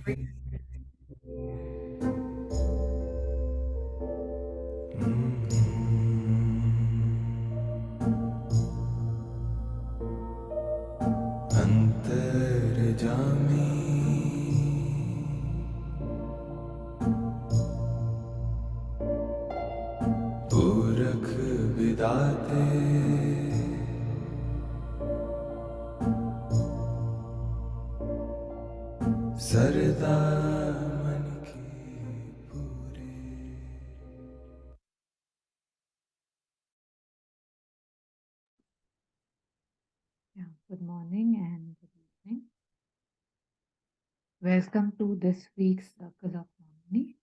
अंतर्जामी पुरख विदाते सरदा मन के पूरे. Yeah, good morning and good evening. Welcome to this week's Circle of Harmony.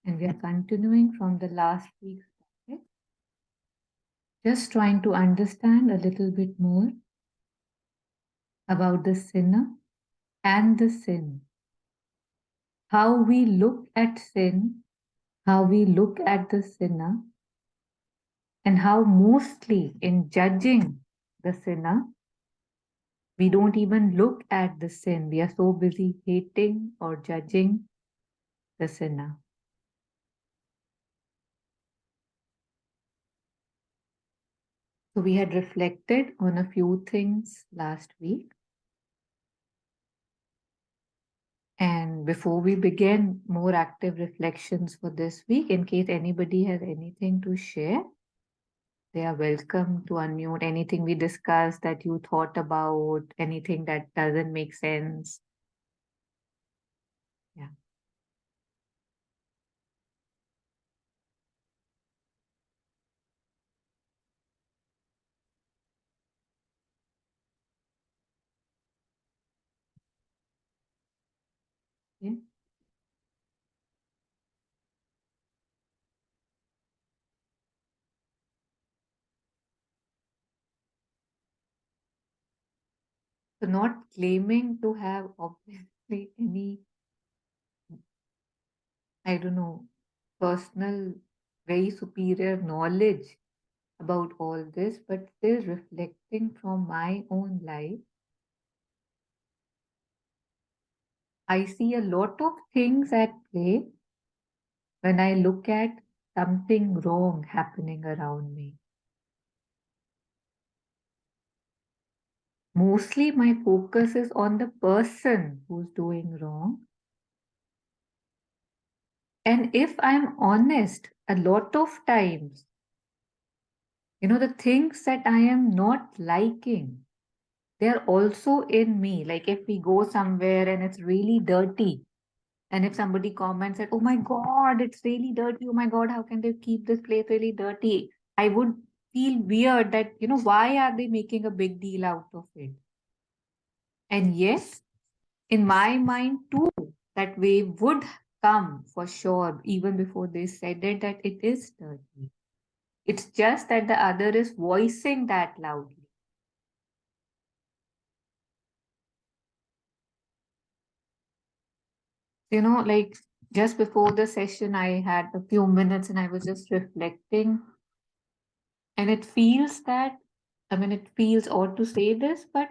And we are continuing from the last week's topic. Just trying to understand a little bit more about the sinner and the sin. How we look at sin, how we look at the sinner, and how mostly in judging the sinner, we don't even look at the sin. We are so busy hating or judging the sinner. So we had reflected on a few things last week. And before we begin more active reflections for this week, in case anybody has anything to share, they are welcome to unmute. Anything we discussed that you thought about, anything that doesn't make sense. Yeah. Yeah. So not claiming to have obviously any, I don't know, personal, very superior knowledge about all this, but still reflecting from my own life. I see a lot of things at play when I look at something wrong happening around me. Mostly my focus is on the person who's doing wrong. And if I'm honest, a lot of times, the things that I am not liking, they're also in me. Like if we go somewhere and it's really dirty, and if somebody comments that, oh my God, it's really dirty. Oh my God, how can they keep this place really dirty? I would feel weird that, why are they making a big deal out of it? And yes, in my mind too, that wave would come for sure, even before they said it, that it is dirty. It's just that the other is voicing that loudly. Like just before the session, I had a few minutes and I was just reflecting. And it feels that, it feels odd to say this, but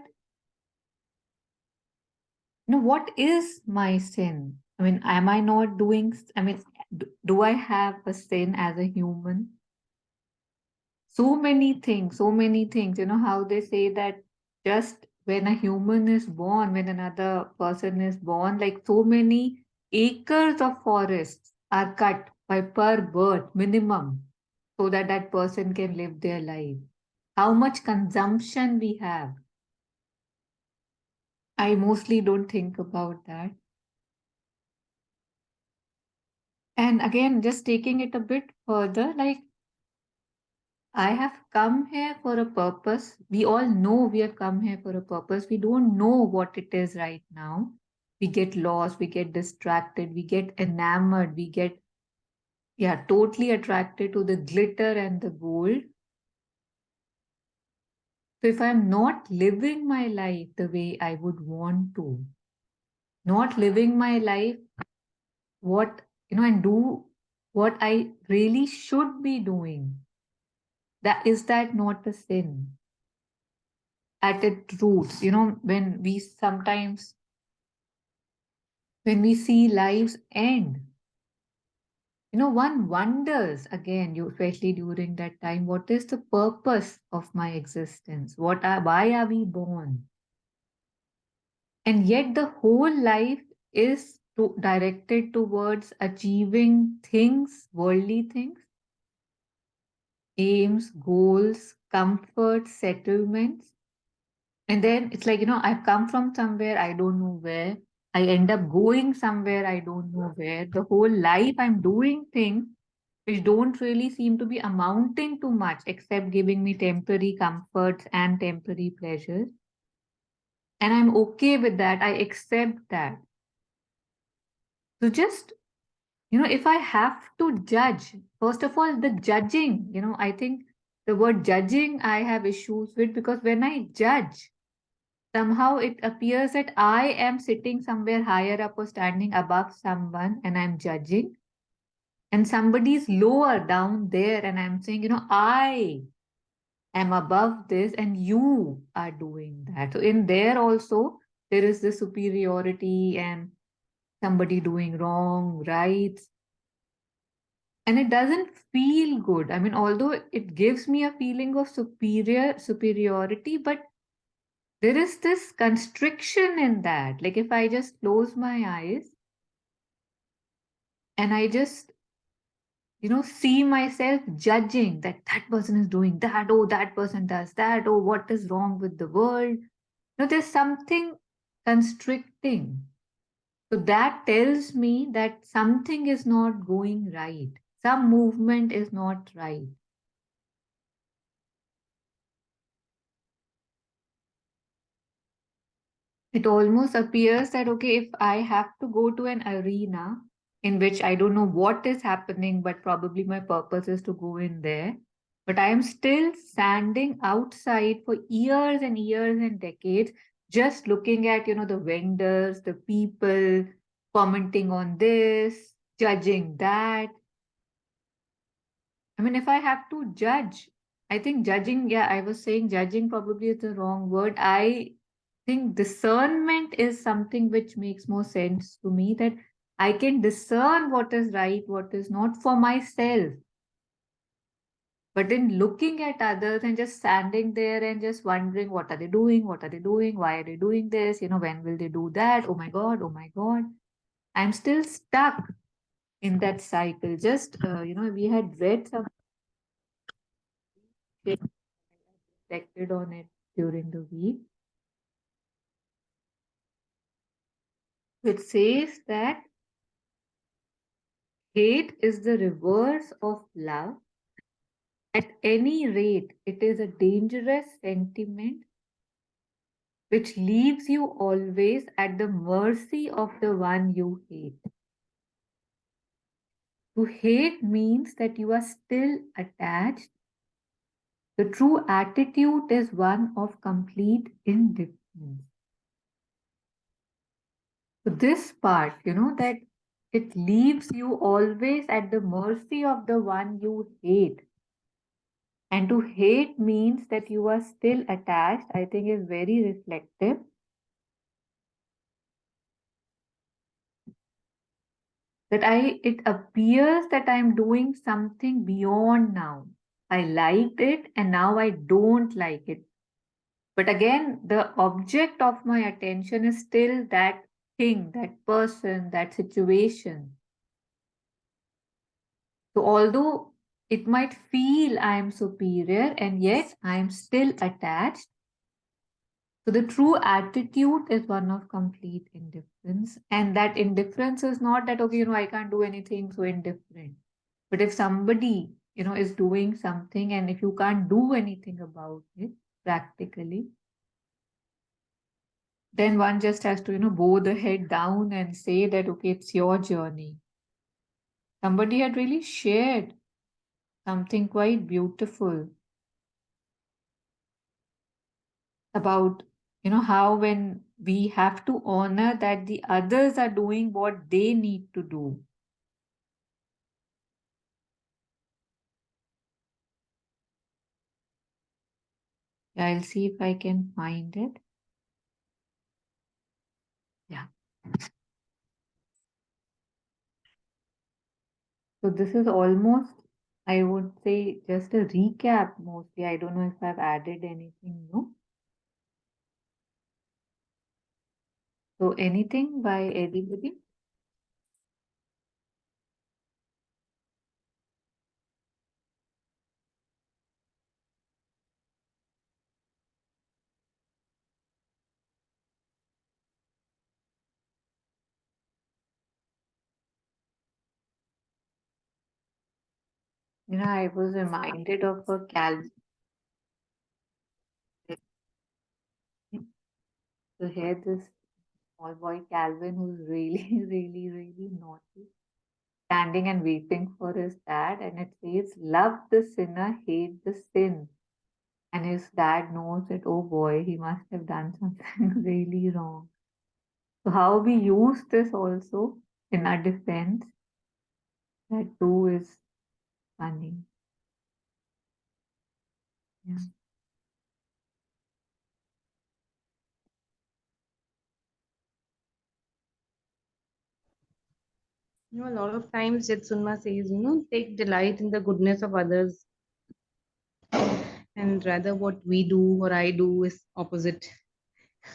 what is my sin? Am I not doing, do I have a sin as a human? So many things, so many things. You know how they say that just when a human is born, when another person is born, like so many acres of forests are cut by per birth minimum so that that person can live their life. How much consumption we have. I mostly don't think about that. And again, just taking it a bit further, like I have come here for a purpose. We all know we have come here for a purpose. We don't know what it is right now. We get lost, we get distracted, we get enamored, we get, yeah, totally attracted to the glitter and the gold. So if I'm not living my life the way I would want to, not living my life what, and do what I really should be doing, that not a sin at its roots? When we sometimes when we see lives end, one wonders again, especially during that time, what is the purpose of my existence? Why are we born? And yet the whole life is directed towards achieving things, worldly things, aims, goals, comfort, settlements. And then it's like, I've come from somewhere, I don't know where. I end up going somewhere, I don't know where. The whole life I'm doing things which don't really seem to be amounting to much except giving me temporary comforts and temporary pleasures. And I'm okay with that. I accept that. So just, if I have to judge, first of all, the judging, I think the word judging I have issues with, because when I judge, somehow it appears that I am sitting somewhere higher up or standing above someone and I'm judging. And somebody's lower down there and I'm saying, I am above this and you are doing that. So in there also, there is the superiority and somebody doing wrong, right? And it doesn't feel good. I mean, although it gives me a feeling of superiority, but there is this constriction in that. Like if I just close my eyes and I just, see myself judging that that person is doing that, oh, that person does that, oh, what is wrong with the world? There's something constricting. So that tells me that something is not going right. Some movement is not right. It almost appears that, okay, if I have to go to an arena in which I don't know what is happening, but probably my purpose is to go in there, but I am still standing outside for years and years and decades, just looking at, the vendors, the people commenting on this, judging that. I mean, if I have to judge, I think judging, yeah, I was saying judging probably is the wrong word. I think discernment is something which makes more sense to me, that I can discern what is right, what is not for myself. But in looking at others and just standing there and just wondering what are they doing, what are they doing, why are they doing this, when will they do that? Oh my God, oh my God. I'm still stuck in that cycle. Just, we had read something, reflected on it during the week. It says that hate is the reverse of love. At any rate, it is a dangerous sentiment which leaves you always at the mercy of the one you hate. To hate means that you are still attached. The true attitude is one of complete indifference. So, this part, that it leaves you always at the mercy of the one you hate. And to hate means that you are still attached, I think is very reflective. That it appears that I'm doing something beyond now. I liked it and now I don't like it. But again, the object of my attention is still that thing, that person, that situation. So although it might feel I am superior and yet I am still attached. So the true attitude is one of complete indifference. And that indifference is not that, okay, I can't do anything, so indifferent. But if somebody, is doing something and if you can't do anything about it practically, then one just has to, bow the head down and say that, okay, it's your journey. Somebody had really shared something quite beautiful about, how when we have to honor that the others are doing what they need to do. I'll see if I can find it. Yeah. So this is almost, I would say, just a recap mostly. I don't know if I've added anything new. So anything by anybody? I was reminded of a Calvin. So here this small boy Calvin who's really, really, really naughty, standing and waiting for his dad, and it says, "Love the sinner, hate the sin." And his dad knows that, oh boy, he must have done something really wrong. So how we use this also in our defense, that too is funny. Yeah. A lot of times Jitsunma says, take delight in the goodness of others, and rather what we do or I do is opposite.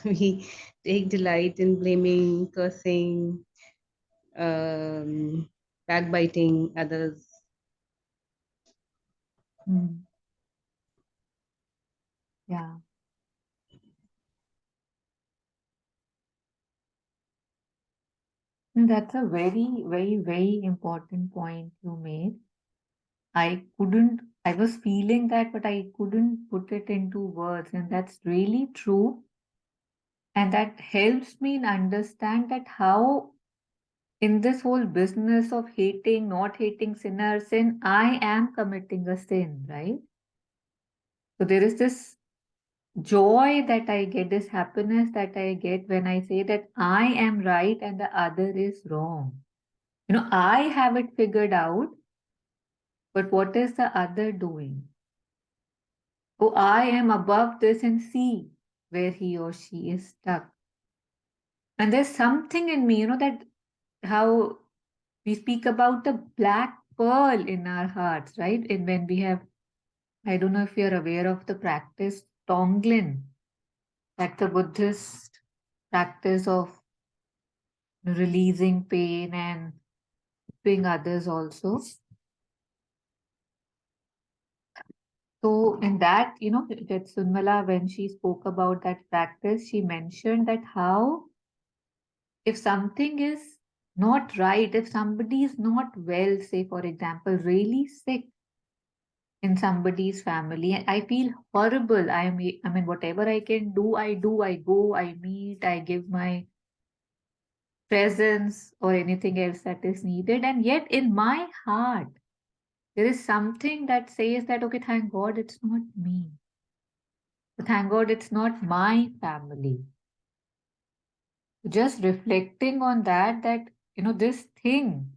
We take delight in blaming, cursing, um, backbiting others. Mm. Yeah. And that's a very, very, very important point you made. I was feeling that, but I couldn't put it into words. And that's really true. And that helps me understand that how in this whole business of hating, not hating sinners, sin, I am committing a sin, right? So there is this joy that I get, this happiness that I get when I say that I am right and the other is wrong. I have it figured out, but what is the other doing? Oh, I am above this and see where he or she is stuck. And there's something in me, that how we speak about the black pearl in our hearts, right? And when we have, I don't know if you're aware of the practice Tonglen, that's a Buddhist practice of releasing pain and helping others also. So in that, that Sunmala, when she spoke about that practice, she mentioned that how if something is not right, if somebody is not well, say for example, really sick in somebody's family, and I feel horrible. I mean, whatever I can do, I do. I go, I meet, I give my presence or anything else that is needed. And yet in my heart, there is something that says that, okay, thank God it's not me. Thank God it's not my family. Just reflecting on that, this thing,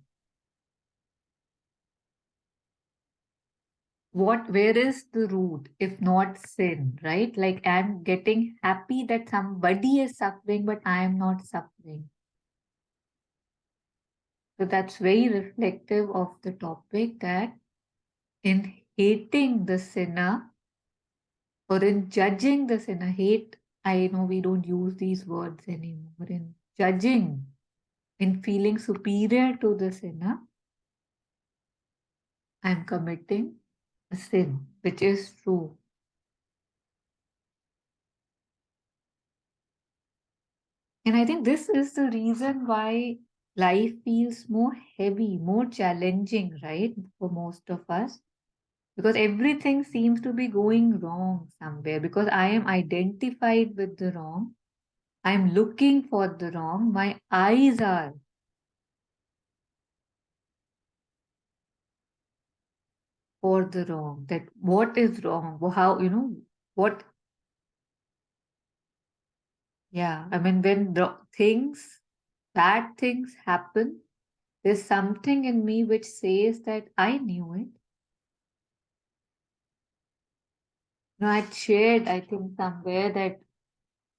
where is the root if not sin, right? Like I'm getting happy that somebody is suffering, but I am not suffering. So that's very reflective of the topic, that in hating the sinner or in judging the sinner, hate, I know we don't use these words anymore, in judging, in feeling superior to the sinner, I'm committing a sin, which is true. And I think this is the reason why life feels more heavy, more challenging, right, for most of us. Because everything seems to be going wrong somewhere. Because I am identified with the wrong. I'm looking for the wrong. My eyes are for the wrong. That what is wrong? How, what, yeah. I mean, when bad things happen, there's something in me which says that I knew it. I'd shared, I think, somewhere that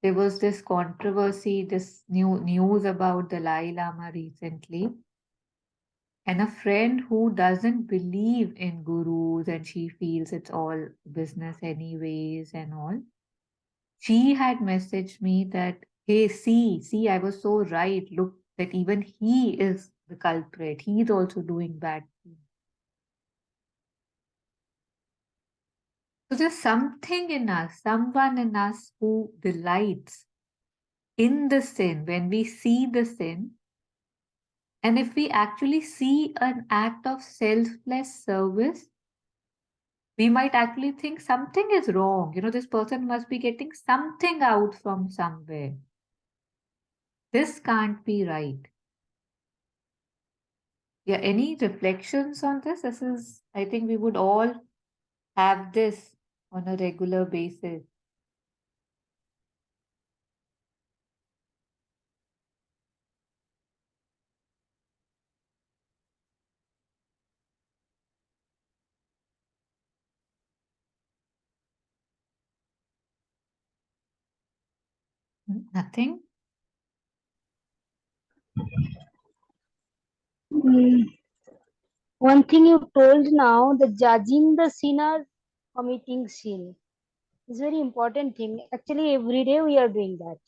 there was this controversy, this new news about Dalai Lama recently. And a friend who doesn't believe in gurus and she feels it's all business anyways and all, she had messaged me that, hey, see, I was so right. Look, that even he is the culprit. He's also doing bad things. So there's something in us, someone in us who delights in the sin when we see the sin. And if we actually see an act of selfless service, we might actually think something is wrong. This person must be getting something out from somewhere. This can't be right. Yeah, any reflections on this? I think we would all have this on a regular basis. Nothing? Mm, One thing you told now, the judging the sinner committing sin is very important thing. Actually, every day we are doing that.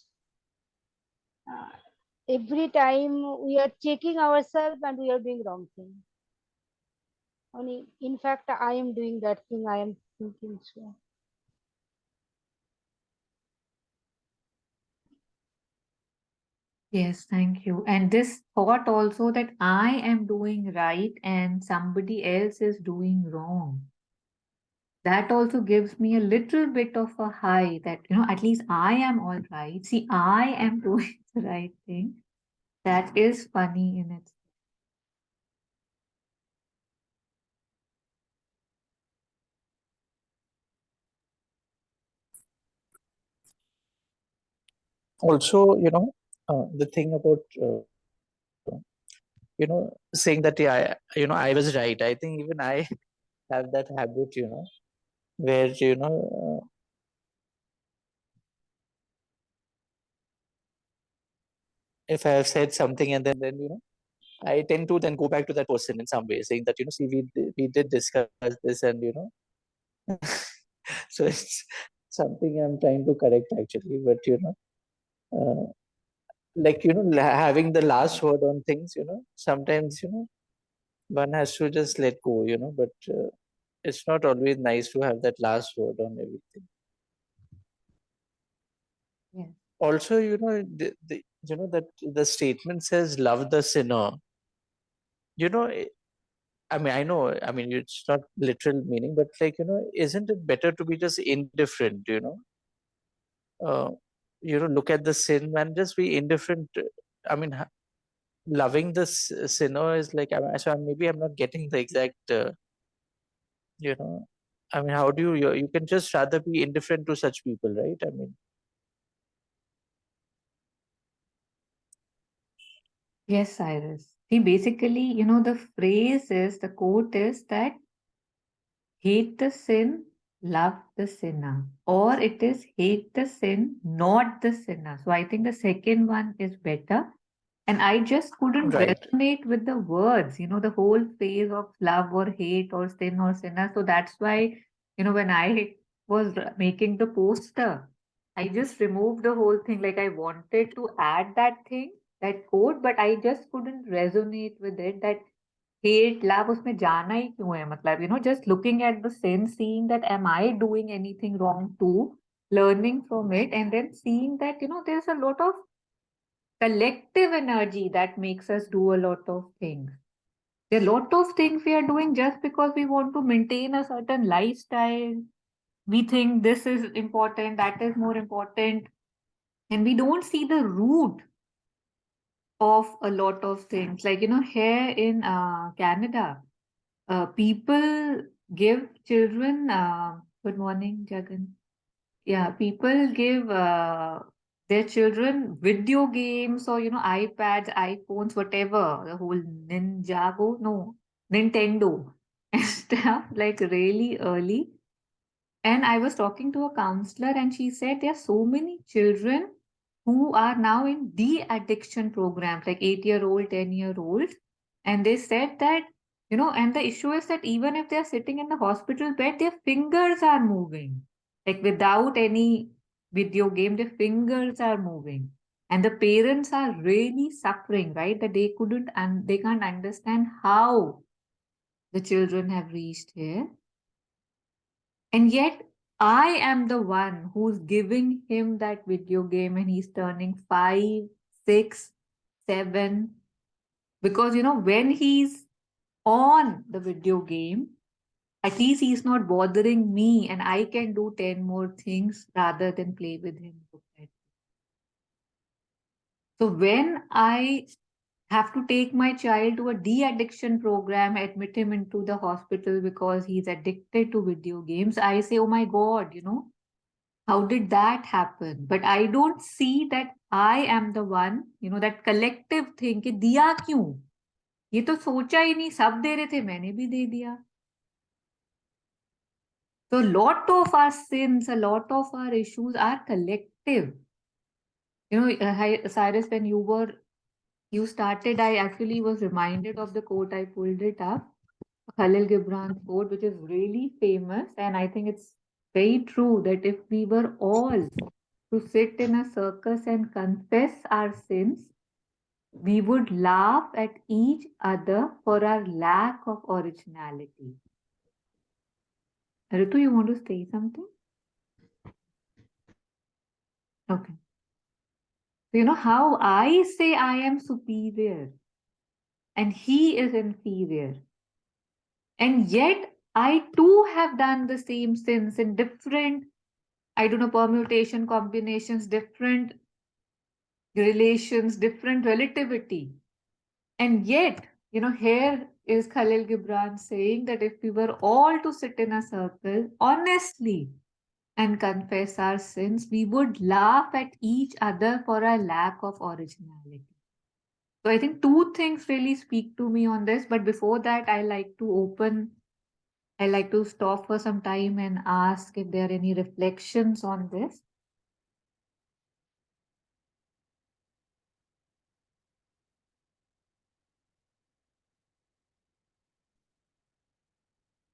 Uh, every time we are checking ourselves and we are doing wrong thing. Only, in fact, I am doing that thing. I am thinking so. Yes, thank you. And this thought also that I am doing right and somebody else is doing wrong. That also gives me a little bit of a high that, at least I am all right. See, I am doing the right thing. That is funny in it. Also, the thing about saying that, yeah, I was right. I think even I have that habit, where if I have said something and then I tend to then go back to that person in some way, saying that, see, we did discuss this, and so it's something I'm trying to correct actually. But uh, like having the last word on things, sometimes one has to just let go, but it's not always nice to have that last word on everything. Yes. Also, that the statement says love the sinner. you know i I mean, I know, I mean, it's not literal meaning, but like, isn't it better to be just indifferent, uh, look at the sin and just be indifferent? I mean, loving the sinner is like, so maybe I'm not getting the exact, you know, I mean, how do you can just rather be indifferent to such people, right? I mean, Yes, Cyrus. See, basically, the quote is that hate the sin, love the sinner. Or it is hate the sin, not the sinner. So I think the second one is better. And I just couldn't right. resonate with the words, the whole phase of love or hate or sin or sinner. So that's why, when I was making the poster, I just removed the whole thing. Like I wanted to add that thing, that quote, but I just couldn't resonate with it. That hate love उसमें जाना ही क्यों है मतलब just looking at the sin, seeing that am I doing anything wrong too, learning from it, and then seeing that there's a lot of collective energy that makes us do a lot of things. There are a lot of things we are doing just because we want to maintain a certain lifestyle. We think this is important, that is more important, and we don't see the root of a lot of things. Like here in Canada, people give children, good morning, Jagan. Yeah, people give their children video games or, iPads, iPhones, whatever, the whole Ninjago, no, Nintendo and stuff like really early. And I was talking to a counselor and she said there are so many children who are now in de-addiction programs, like 8-year-old, 10-year-olds, And they said that, and the issue is that even if they're sitting in the hospital bed, their fingers are moving. Like without any video game, their fingers are moving. And the parents are really suffering, right? That they couldn't and they can't understand how the children have reached here. And yet I am the one who's giving him that video game and he's turning 5, 6, 7. Because when he's on the video game, at least he's not bothering me and I can do 10 more things rather than play with him. So when I have to take my child to a de-addiction program, admit him into the hospital because he's addicted to video games, I say, oh my God, how did that happen? But I don't see that I am the one, that collective thing कि दिया क्यों? ये तो सोचा ही नहीं, सब दे रहे थे, मैंने भी दे दिया. So a lot of our sins, a lot of our issues are collective. Cyrus, when you started, I actually was reminded of the quote. I pulled it up, Khalil Gibran's quote, which is really famous, and I think it's very true that if we were all to sit in a circus and confess our sins, we would laugh at each other for our lack of originality. Ritu, you want to say something? Okay. So, how I say I am superior and he is inferior. And yet I too have done the same sins in different, permutation, combinations, different relations, different relativity. And yet, here is Khalil Gibran saying that if we were all to sit in a circle, honestly, and confess our sins, we would laugh at each other for our lack of originality. So I think two things really speak to me on this. But before that, I like to stop for some time and ask if there are any reflections on this.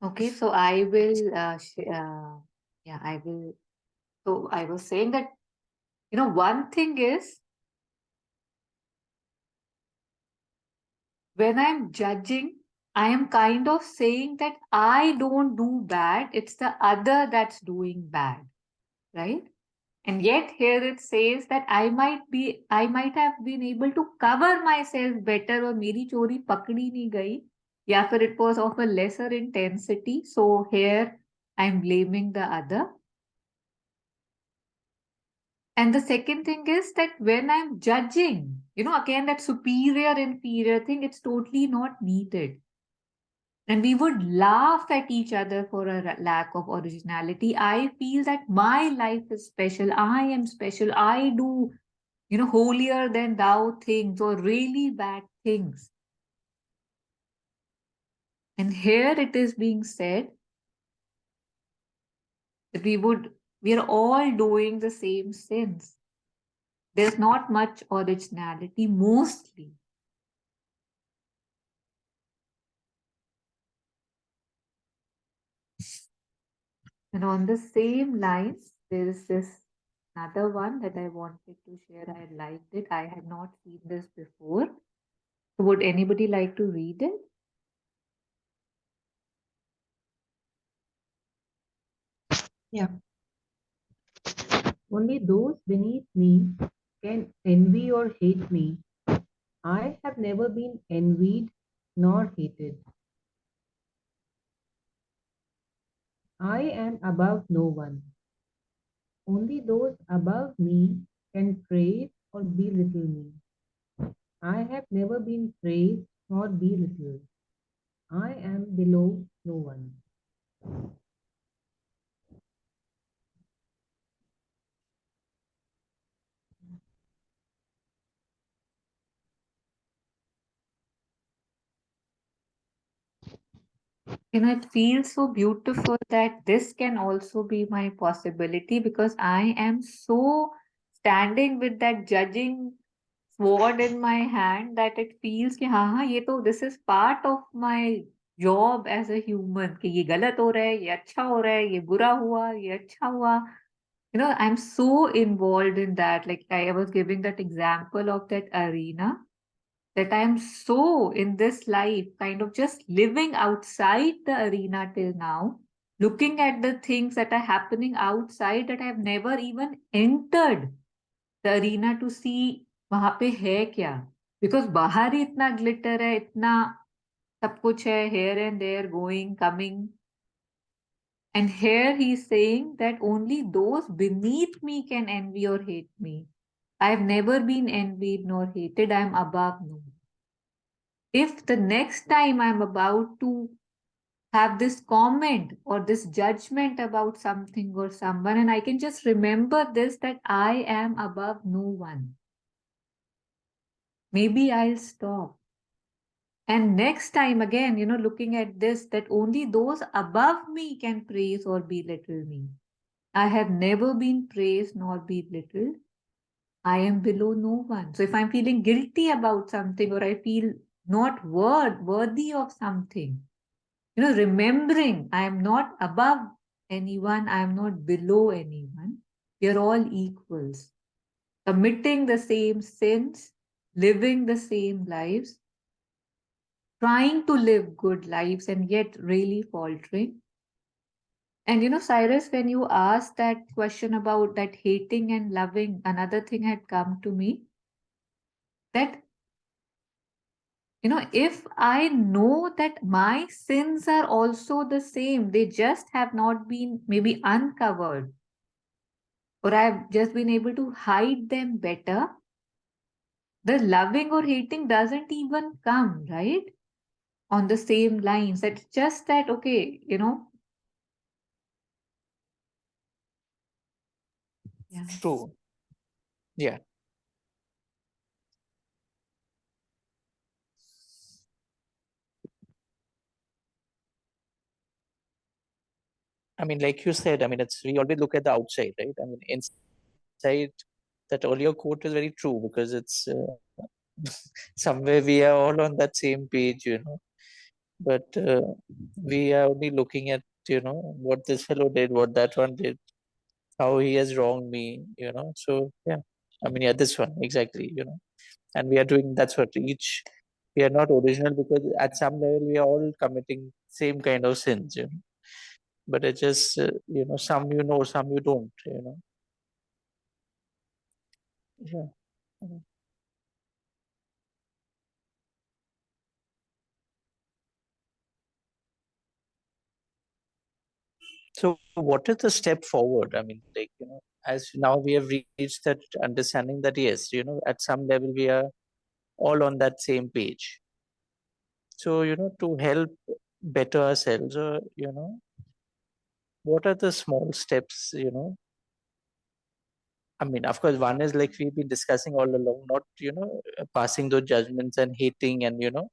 Okay, so I will, I will. So I was saying that, one thing is when I'm judging, I am kind of saying that I don't do bad, it's the other that's doing bad, right? And yet here it says that I might have been able to cover myself better or मेरी चोरी पकड़ी नहीं गई या फिर it was of a lesser intensity. So here I'm blaming the other. And the second thing is that when I'm judging, again, that superior, inferior thing, it's totally not needed. And we would laugh at each other for a lack of originality. I feel that my life is special. I am special. I do, holier than thou things or really bad things. And here it is being said that we are all doing the same sins. There's not much originality, mostly. And on the same lines, there is this another one that I wanted to share. I liked it. I had not seen this before. Would anybody like to read it? Yeah. Only those beneath me can envy or hate me. I have never been envied nor hated. I am above no one. Only those above me can praise or belittle me. I have never been praised nor belittled. I am below no one. It feels so beautiful that this can also be my possibility because I am so standing with that judging sword in my hand that it feels कि हाँ ये तो this is part of my job as a human कि ये गलत हो रहा है, ये अच्छा हो रहा है, ये बुरा हुआ, ये अच्छा हुआ. You know, I'm so involved in that. Like I was giving that example of that arena, that I'm so in this life, kind of just living outside the arena till now, looking at the things that are happening outside that I've never even entered the arena to see वहां पे है क्या. Because बाहर ही इतना glitter है, इतना सब कुछ है, here and there, going, coming. And here he's saying that only those beneath me can envy or hate me. I have never been envied nor hated. I am above no. If the next time I'm about to have this comment or this judgment about something or someone, and I can just remember this, that I am above no one, maybe I'll stop. And next time again, you know, looking at this, that only those above me can praise or belittle me. I have never been praised nor belittled. I am below no one. So if I'm feeling guilty about something or I feel not worthy of something, you know, remembering I am not above anyone, I am not below anyone. We are all equals, committing the same sins, living the same lives, trying to live good lives and yet really faltering. And you know, Cyrus, when you asked that question about that hating and loving, another thing had come to me, that, you know, if I know that my sins are also the same, they just have not been maybe uncovered, or I've just been able to hide them better, the loving or hating doesn't even come, right? On the same lines. It's just that, okay, you know. Yeah. True. Yeah. I mean, like you said, I mean, it's we always look at the outside, right? I mean, inside that earlier quote is very true because it's somewhere we are all on that same page, you know. But we are only looking at, you know, what this fellow did, what that one did, how he has wronged me, you know. So yeah, I mean, yeah, this one exactly, you know. And we are doing that's what each. We are not original because at some level we are all committing same kind of sins, you know. But it's just you know, some you know, some you don't, you know. Yeah. Mhm. So what is the step forward? I mean, like, you know, as now we have reached that understanding that yes, you know, at some level we are all on that same page. So, you know, to help better ourselves, you know, what are the small steps, you know? I mean, of course, one is like we've been discussing all along, not, you know, passing those judgments and hating and, you know,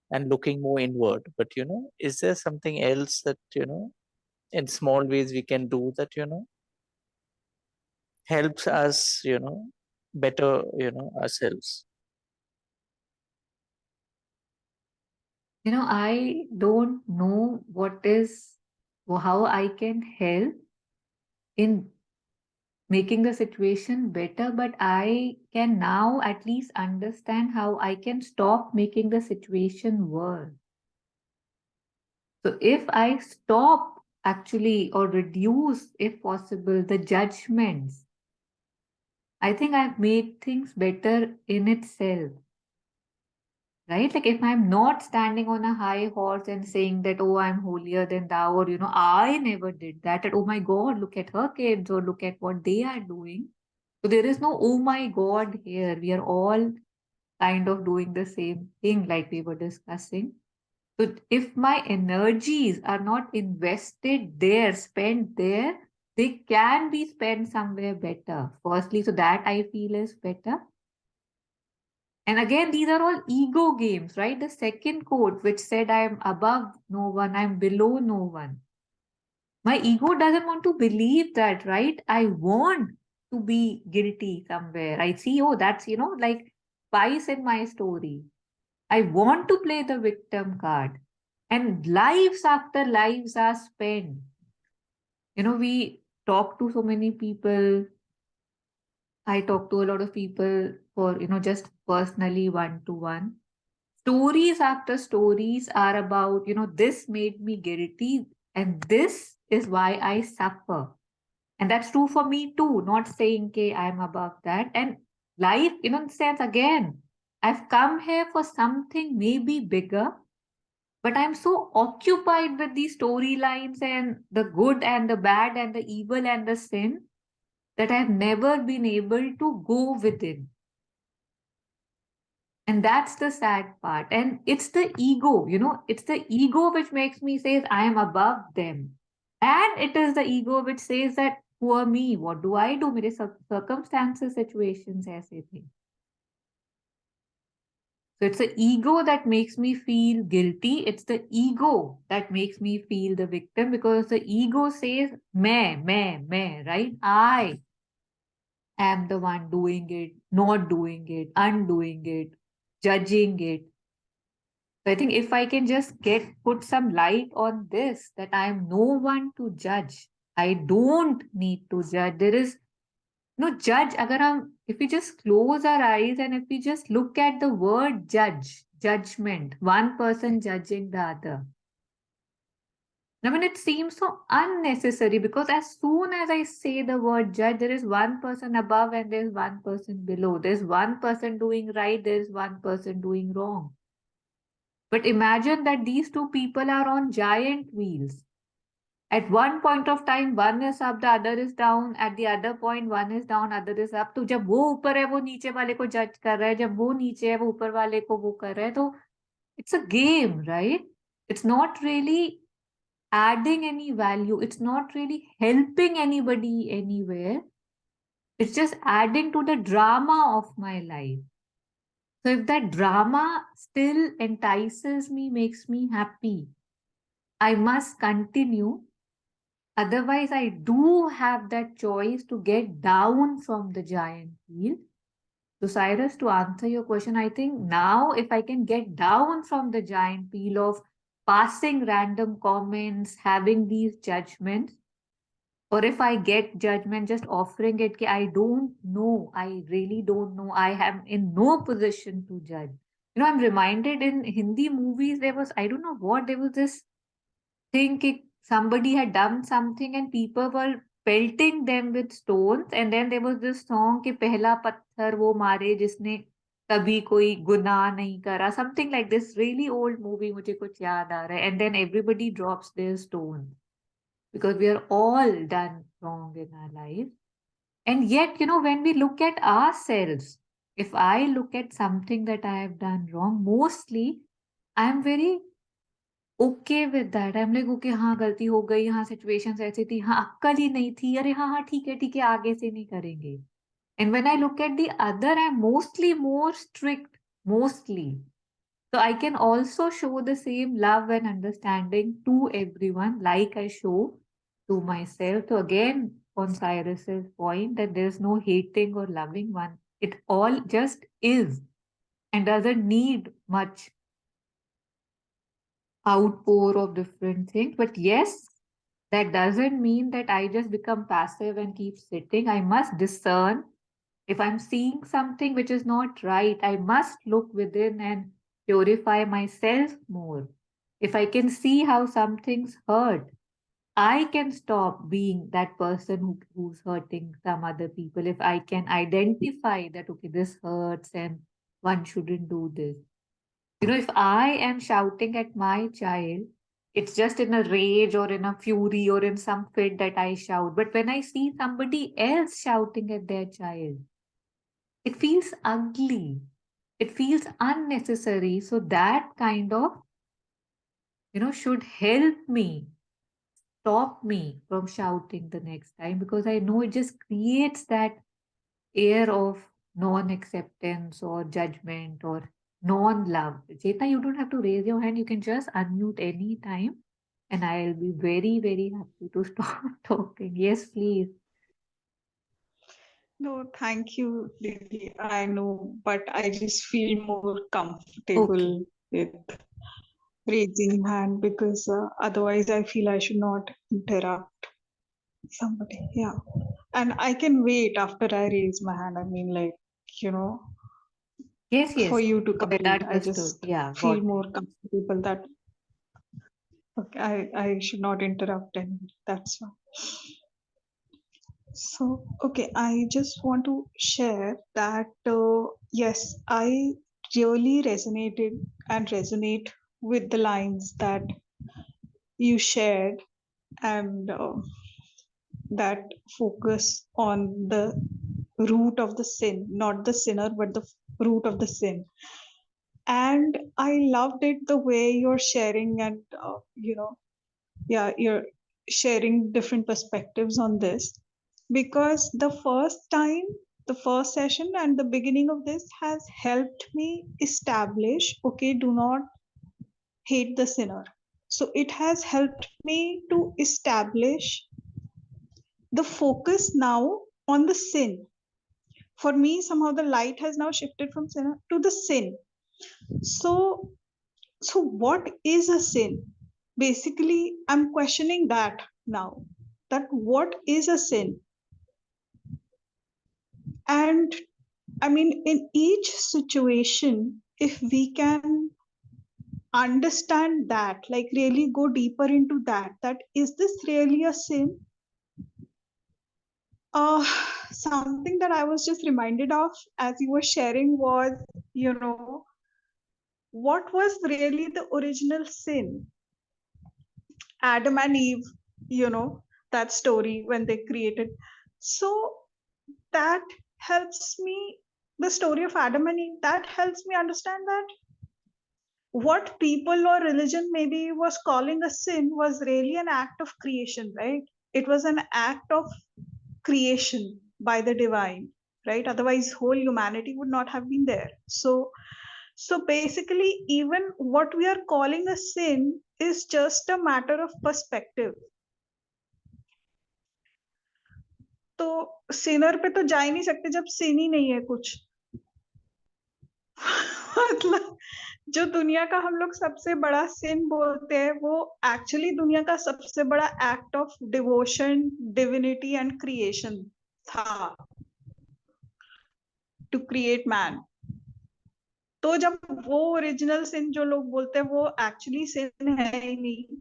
and looking more inward. But, you know, is there something else that, you know, in small ways we can do that, you know, helps us, you know, better, you know, ourselves? You know, I don't know how I can help in making the situation better, but I can now at least understand how I can stop making the situation worse. So if I stop actually or reduce, if possible, the judgments, I think I've made things better in itself. Right? Like if I'm not standing on a high horse and saying that, oh, I'm holier than thou, or, you know, I never did that, that, oh my God, look at her kids, or look at what they are doing. So there is no, oh my God, here. We are all kind of doing the same thing, like we were discussing. So if my energies are not invested there, spent there, they can be spent somewhere better. Firstly, so that I feel is better. And again, these are all ego games, right? The second quote, which said, I'm above no one, I'm below no one. My ego doesn't want to believe that, right? I want to be guilty somewhere. I see, oh, that's, you know, like spice in my story. I want to play the victim card. And lives after lives are spent. We talk to so many people. I talk to a lot of people for, just personally one to one. Stories after stories are about, this made me guilty and this is why I suffer. And that's true for me too, not saying, okay, I'm above that. And life, in a sense, again, I've come here for something maybe bigger, but I'm so occupied with these storylines and the good and the bad and the evil and the sin that I've never been able to go within. And that's the sad part. And it's the ego, it's the ego which makes me say I am above them. And it is the ego which says that poor me, what do I do? Mere circumstances, situations, aise thi. So it's the ego that makes me feel guilty. It's the ego that makes me feel the victim because the ego says, मैं, right? I am the one doing it, not doing it, undoing it, judging it. So I think if I can just put some light on this, that I am no one to judge. I don't need to judge. There is no judge. If we just close our eyes and if we just look at the word judgment, one person judging the other. I mean, it seems so unnecessary because as soon as I say the word judge, there is one person above and there is one person below. There's one person doing right, there is one person doing wrong. But imagine that these two people are on giant wheels. At one point of time, one is up, the other is down. At the other point, one is down, other is up. तो जब वो ऊपर है, वो नीचे वाले को जज कर रहा है. जब वो नीचे है, वो ऊपर वाले को वो कर रहा है. तो it's a game, right? It's not really adding any value. It's not really helping anybody anywhere. It's just adding to the drama of my life. So if that drama still entices me, makes me happy, I must continue. Otherwise, I do have that choice to get down from the giant wheel. So, Cyrus, to answer your question, I think now if I can get down from the giant wheel of passing random comments, having these judgments, or if I get judgment, just offering it, कि I don't know, I really don't know, I am in no position to judge. I'm reminded in Hindi movies, I don't know what, there was this thing कि somebody had done something and people were pelting them with stones, and then there was this song कि पहला पत्थर वो मारे जिसने कभी कोई गुनाह नहीं करा, something like this, really old movie, मुझे कुछ याद आ रहा है, and then everybody drops their stones because we are all done wrong in our life. And yet, when we look at ourselves, if I look at something that I have done wrong, mostly I am very okay with that. I'm like, okay, हाँ गलती हो गई, हाँ situations ऐसी थी, हाँ अक्कल ही नहीं थी, अरे हाँ हाँ ठीक है आगे से नहीं करेंगे. And when I look at the other, I'm mostly more strict, mostly. So I can also show the same love and understanding to everyone, like I show to myself. So again, on Cyrus's point that there's no hating or loving one, it all just is and doesn't need much outpour of different things. But yes, that doesn't mean that I just become passive and keep sitting. I must discern. If I'm seeing something which is not right, I must look within and purify myself more. If I can see how something's hurt, I can stop being that person who's hurting some other people. If I can identify that, okay, this hurts and one shouldn't do this. If I am shouting at my child, it's just in a rage or in a fury or in some fit that I shout. But when I see somebody else shouting at their child, it feels ugly. It feels unnecessary. So that kind of, should help me, stop me from shouting the next time, because I know it just creates that air of non-acceptance or judgment or non-love. Chetna, you don't have to raise your hand. You can just unmute any time and I'll be very, very happy to stop talking. Yes, please. No, thank you, Didi. I know, but I just feel more Okay. comfortable with raising hand because otherwise I feel I should not interrupt somebody. Yeah. And I can wait after I raise my hand. I mean, like, you know, Yes, for yes. you to Got it. complete. I Understood. just Yeah, feel got more it. comfortable that okay, I should not interrupt anybody. That's why. So, okay, I just want to share that yes, I really resonated and resonate with the lines that you shared and that focus on the root of the sin, not the sinner, but the root of the sin. And I loved it the way you're sharing and, yeah, you're sharing different perspectives on this because the first session and the beginning of this has helped me establish okay, do not hate the sinner. So it has helped me to establish the focus now on the sin. For me, somehow the light has now shifted from sinner to the sin. So, so what is a sin? Basically, I'm questioning that now. That what is a sin? And I mean, in each situation, if we can understand that, like really go deeper into that, that is this really a sin? Uh, Something that I was just reminded of as you were sharing was, you know, what was really the original sin? Adam and Eve, you know, that story when they created. So that helps me, the story of Adam and Eve, that helps me understand that what people or religion maybe was calling a sin was really an act of creation, right? It was an act of creation by the divine, right? Otherwise, whole humanity would not have been there. So basically, even what we are calling a sin is just a matter of perspective. तो Sinner पे तो जा ही नहीं सकते जब sin ही नहीं है कुछ मतलब जो दुनिया का हम लोग सबसे बड़ा sin बोलते हैं वो एक्चुअली दुनिया का सबसे बड़ा act of devotion divinity and creation था टू क्रिएट मैन तो जब वो ओरिजिनल सिन जो लोग बोलते हैं वो एक्चुअली सिन है ही नहीं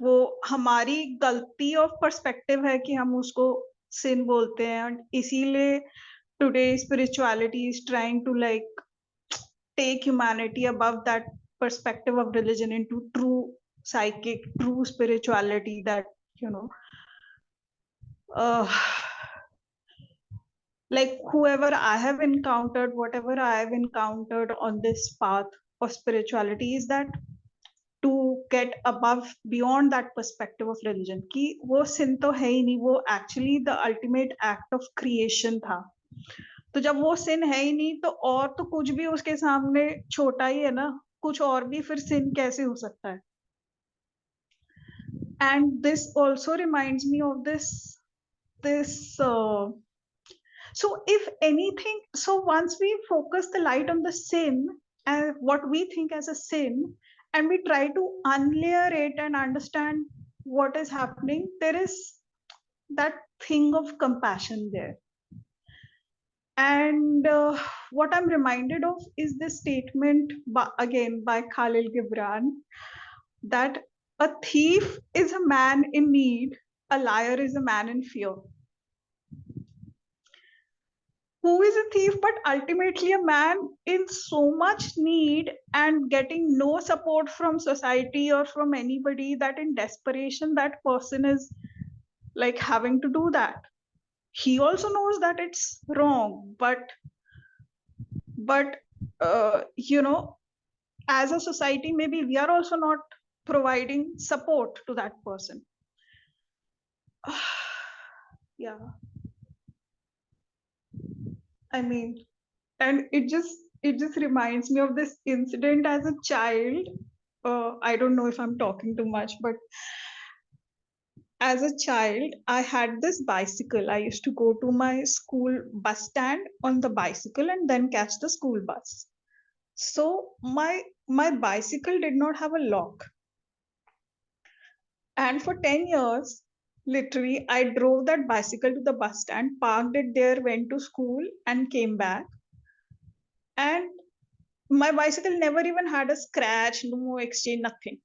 वो हमारी गलती ऑफ पर्सपेक्टिव है कि हम उसको सिन बोलते हैं और इसीलिए today spirituality is trying to like take humanity above that perspective of religion into true psychic, true spirituality that, you know, uh, like whoever I have encountered, whatever I have encountered on this path of spirituality is that to get above beyond that perspective of religion कि वो sin तो है ही नहीं वो actually the ultimate act of creation था तो जब वो sin है ही नहीं तो और तो कुछ भी उसके सामने छोटा ही है ना कुछ और भी फिर sin कैसे हो सकता है and this also reminds me of this so if anything so once we focus the light on the sin and what we think as a sin and we try to unlayer it and understand what is happening there is that thing of compassion there and what I'm reminded of is this statement again by Khalil Gibran that a thief is a man in need, a liar is a man in fear. Who is a thief but ultimately a man in so much need and getting no support from society or from anybody that in desperation that person is like having to do that. He also knows that it's wrong, but you know, as a society, maybe we are also not providing support to that person. Yeah, I mean, and it just reminds me of this incident as a child. I don't know if I'm talking too much, but as a child, I had this bicycle. I used to go to my school bus stand on the bicycle and then catch the school bus. So my bicycle did not have a lock. And for 10 years, literally, I drove that bicycle to the bus stand, parked it there, went to school, and came back. And my bicycle never even had a scratch, no exchange, nothing.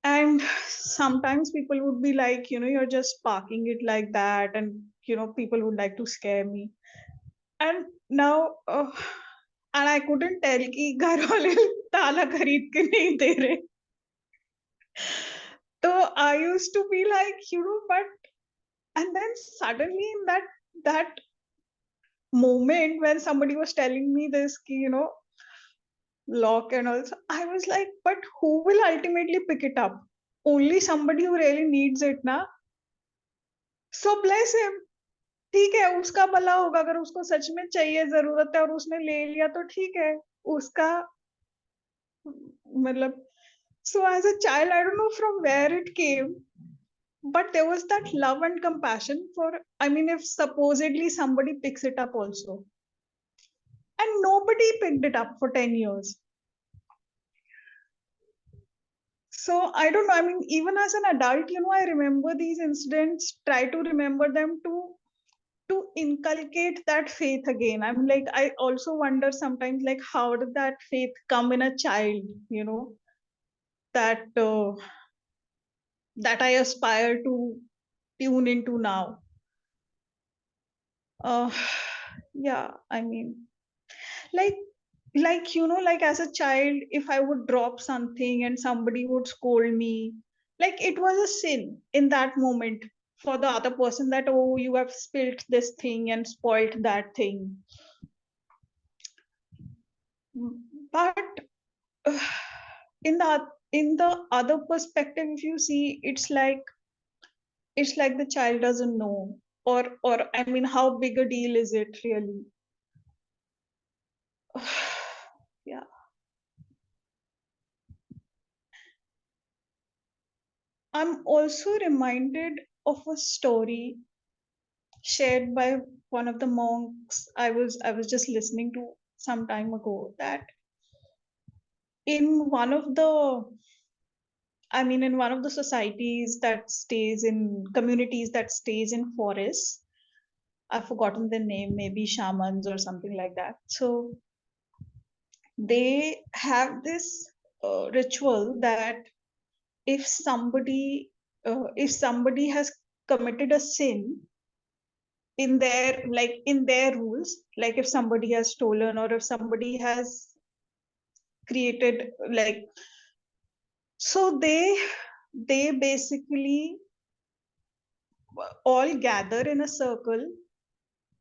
And sometimes people would be like, you're just parking it like that, and people would like to scare me. And now, and I couldn't tell कि घर वाले ताला खरीद के नहीं दे रहे. So I used to be like, but and then suddenly in that moment when somebody was telling me this, lock and also, I was like, but who will ultimately pick it up? Only somebody who really needs it, na? So bless him. ठीक है, उसका भला होगा. अगर उसको सच में चाहिए, जरूरत है और उसने ले लिया तो ठीक है. उसका मतलब, so as a child, I don't know from where it came, but there was that love and compassion for, I mean, if supposedly somebody picks it up also. And nobody picked it up for 10 years. So I don't know. I mean, even as an adult, I remember these incidents, try to remember them to inculcate that faith again. I'm like, I also wonder sometimes, like, how did that faith come in a child, that that I aspire to tune into now. Yeah, I mean, like like as a child, if I would drop something and somebody would scold me, like it was a sin in that moment for the other person, that, oh, you have spilt this thing and spoilt that thing. But in the other perspective, if you see, it's like the child doesn't know, or I mean, how big a deal is it really? Yeah. I'm also reminded of a story shared by one of the monks I was just listening to some time ago, that in one of the in one of the societies that stays in communities that stays in forests, I've forgotten the name, maybe shamans or something like that. So they have this ritual that if somebody has committed a sin in their rules, like if somebody has stolen or if somebody has created, like, so they basically all gather in a circle,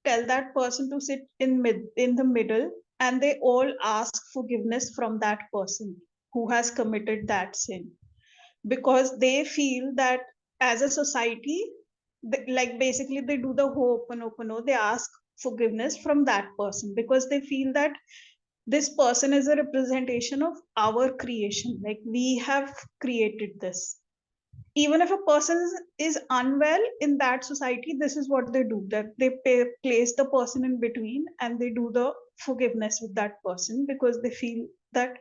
tell that person to sit in the middle, and they all ask forgiveness from that person who has committed that sin, because they feel that as a society, like basically they do the ho'oponopono, they ask forgiveness from that person because they feel that this person is a representation of our creation, like we have created this. Even if a person is unwell in that society, this is what they do, that they place the person in between and they do the forgiveness with that person because they feel that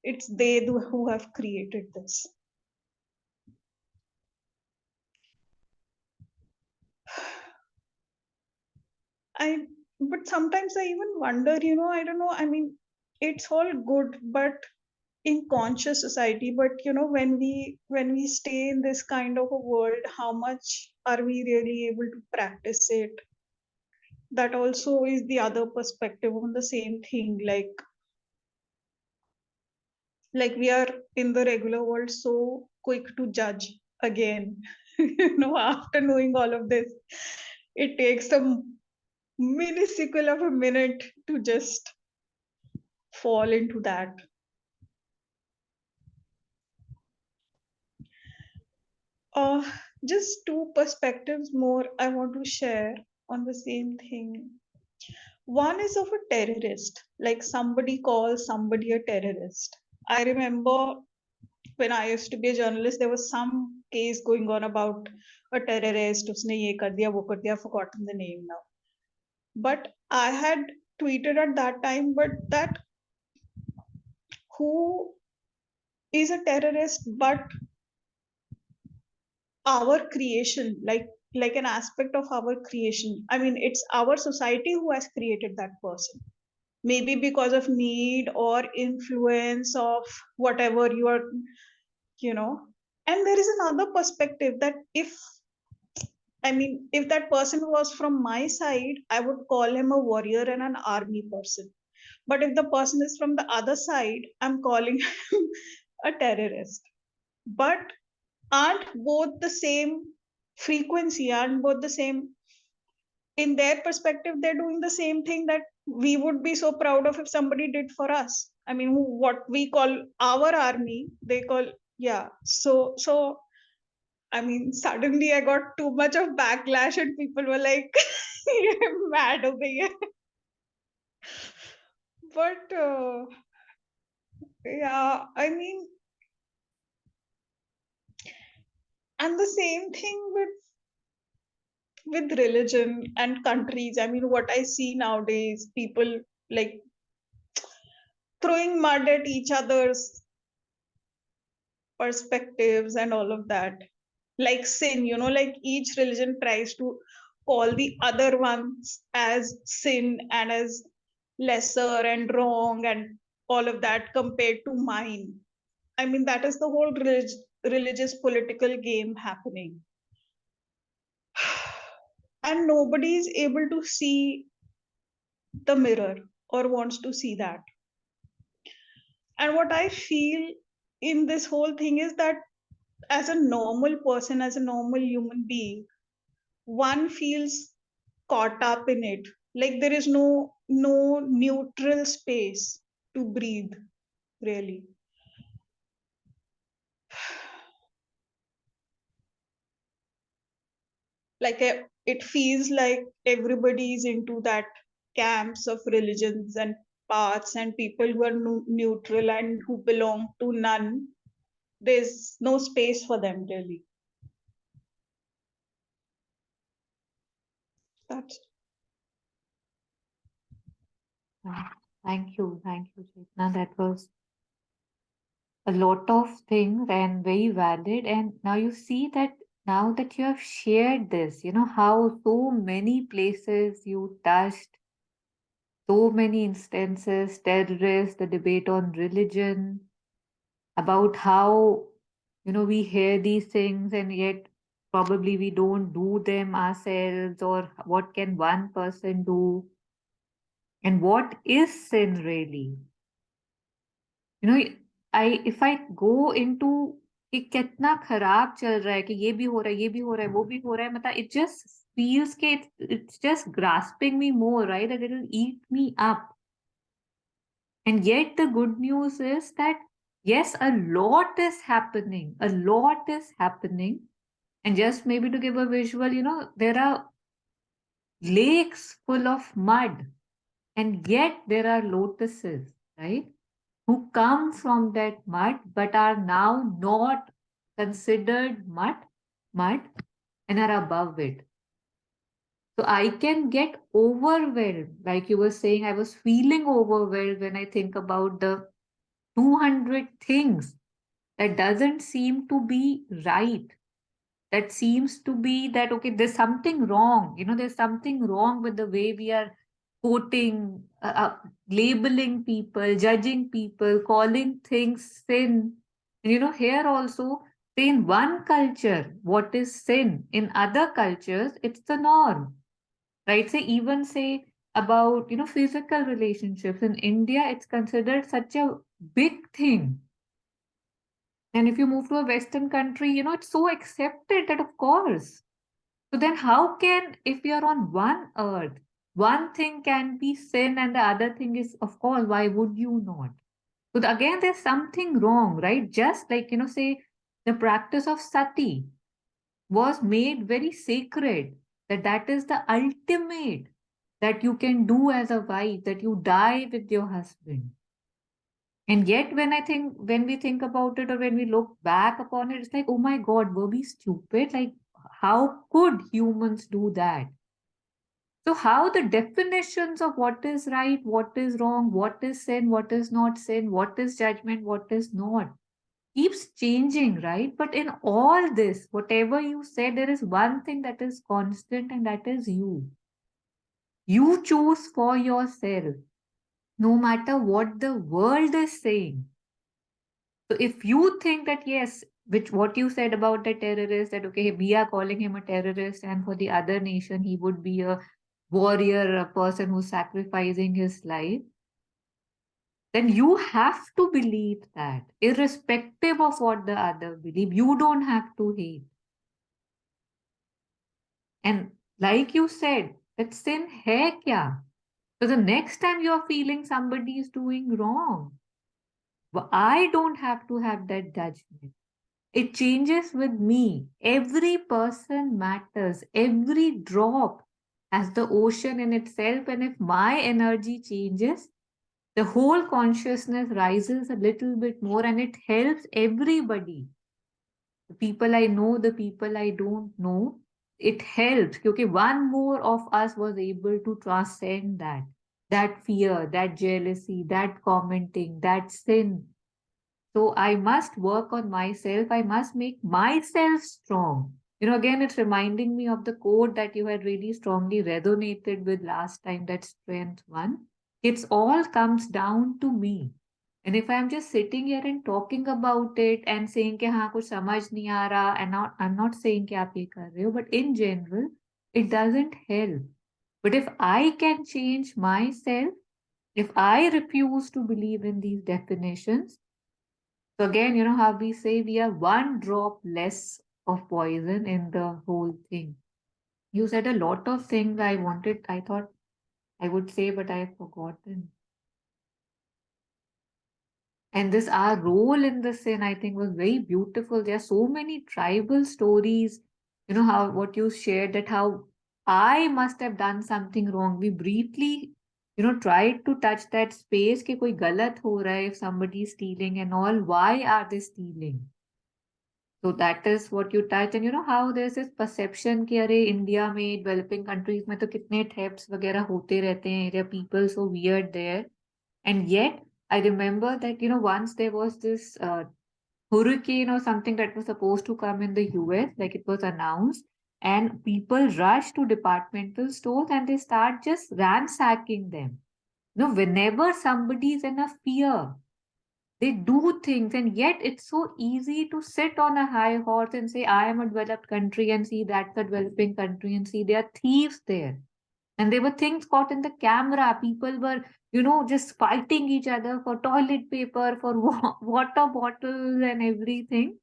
it's they who have created this. But sometimes I even wonder, I don't know, I mean, it's all good, but in conscious society, but when we stay in this kind of a world, how much are we really able to practice it? That also is the other perspective on the same thing, like we are in the regular world so quick to judge again. After knowing all of this, it takes a minuscule of a minute to just fall into that. Just two perspectives more I want to share on the same thing. One is of a terrorist, like somebody calls somebody a terrorist. I remember when I used to be a journalist, there was some case going on about a terrorist, उसने ये कर दिया, वो कर दिया, I've forgotten the name now. But I had tweeted at that time, but that who is a terrorist but our creation, like an aspect of our creation. I mean, it's our society who has created that person. Maybe because of need or influence of whatever you are, you know. And there is another perspective that if that person was from my side, I would call him a warrior and an army person. But if the person is from the other side, I'm calling him a terrorist. But aren't both the same frequency? Aren't both the same? In their perspective, they're doing the same thing that we would be so proud of if somebody did for us. I mean, what we call our army, they call, yeah. So I mean, suddenly I got too much of backlash, and people were like, "You're mad over here." But yeah, I mean, and the same thing with religion and countries. I mean, what I see nowadays, people like throwing mud at each other's perspectives and all of that. Like sin, like each religion tries to call the other ones as sin and as lesser and wrong and all of that compared to mine. I mean, that is the whole religious political game happening. And nobody is able to see the mirror or wants to see that. And what I feel in this whole thing is that as a normal person, as a normal human being, one feels caught up in it. Like there is no neutral space to breathe, really. Like it feels like everybody is into that camps of religions and paths, and people who are neutral and who belong to none, there's no space for them, really. That's Thank you, Chetna. That was a lot of things and very valid. And now you see that now that you have shared this, how so many places you touched, so many instances, terrorists, the debate on religion, about how, we hear these things and yet probably we don't do them ourselves, or what can one person do? And what is sin really? I if I go into कि कितना खराब चल रहा है, कि ये भी हो रहा है, ये भी हो रहा है, वो भी हो रहा है, मतलब it just feels कि it's just grasping me more, right? That it'll eat me up. And yet the good news is that yes, a lot is happening. A lot is happening. And just maybe to give a visual, there are lakes full of mud, and yet there are lotuses, right? Who come from that mud but are now not considered mud and are above it. So I can get overwhelmed. Like you were saying, I was feeling overwhelmed when I think about the 200 things that doesn't seem to be right. That seems to be that, okay, there's something wrong. There's something wrong with the way we are quoting, labeling people, judging people, calling things sin. And here also, say in one culture, what is sin? In other cultures, it's the norm, right? Say about, physical relationships. In India, it's considered such a big thing. And if you move to a Western country, it's so accepted that, of course. So then, how can, if we are on one earth, one thing can be sin and the other thing is, of course, why would you not? So again, there's something wrong, right? Just like, say the practice of sati was made very sacred, that is the ultimate that you can do as a wife, that you die with your husband. And yet, when we think about it or when we look back upon it, it's like, oh my God, were we stupid? Like, how could humans do that? So, how the definitions of what is right, what is wrong, what is sin, what is not sin, what is judgment, what is not, keeps changing, right? But in all this, whatever you said, there is one thing that is constant, and that is you. You choose for yourself, no matter what the world is saying. So if you think that, yes, which what you said about the terrorist, that okay, we are calling him a terrorist, and for the other nation, he would be a warrior, a person who's sacrificing his life, then you have to believe that, irrespective of what the other believe. You don't have to hate. And like you said, that sin hai kya? So the next time you're feeling somebody is doing wrong, I don't have to have that judgment. It changes with me. Every person matters. Every drop has the ocean in itself. And if my energy changes, the whole consciousness rises a little bit more, and it helps everybody. The people I know, the people I don't know, it helps. Okay, one more of us was able to transcend that fear, that jealousy, that commenting, that sin. So I must work on myself. I must make myself strong. Again, it's reminding me of the quote that you had really strongly resonated with last time, that strength one. It's all comes down to me. And if I'm just sitting here and talking about it and saying कि हाँ कुछ समझ नहीं आ रहा, and I'm not saying कि आप ये कर रहे हो, but in general, it doesn't help. But if I can change myself, if I refuse to believe in these definitions, so again, how we say we are one drop less of poison in the whole thing. You said a lot of things I thought I would say, but I've forgotten. And this our role in the sin, I think, was very beautiful. There are so many tribal stories, how what you shared, that how I must have done something wrong. We briefly, tried to touch that space कि कोई गलत हो रहा है, if somebody is stealing and all, why are they stealing? So that is what you touched. And how there's this perception कि अरे India में developing countries में तो कितने thefts वगैरह होते रहते हैं, there are people so weird there. And yet I remember that once there was this hurricane or something that was supposed to come in the US, like it was announced, and people rushed to departmental stores and they start just ransacking them. Whenever somebody is in a fear, they do things, and yet it's so easy to sit on a high horse and say, I am a developed country, and see that's a developing country, and see there are thieves there. And there were things caught in the camera. People were, just fighting each other for toilet paper, for water bottles, and everything,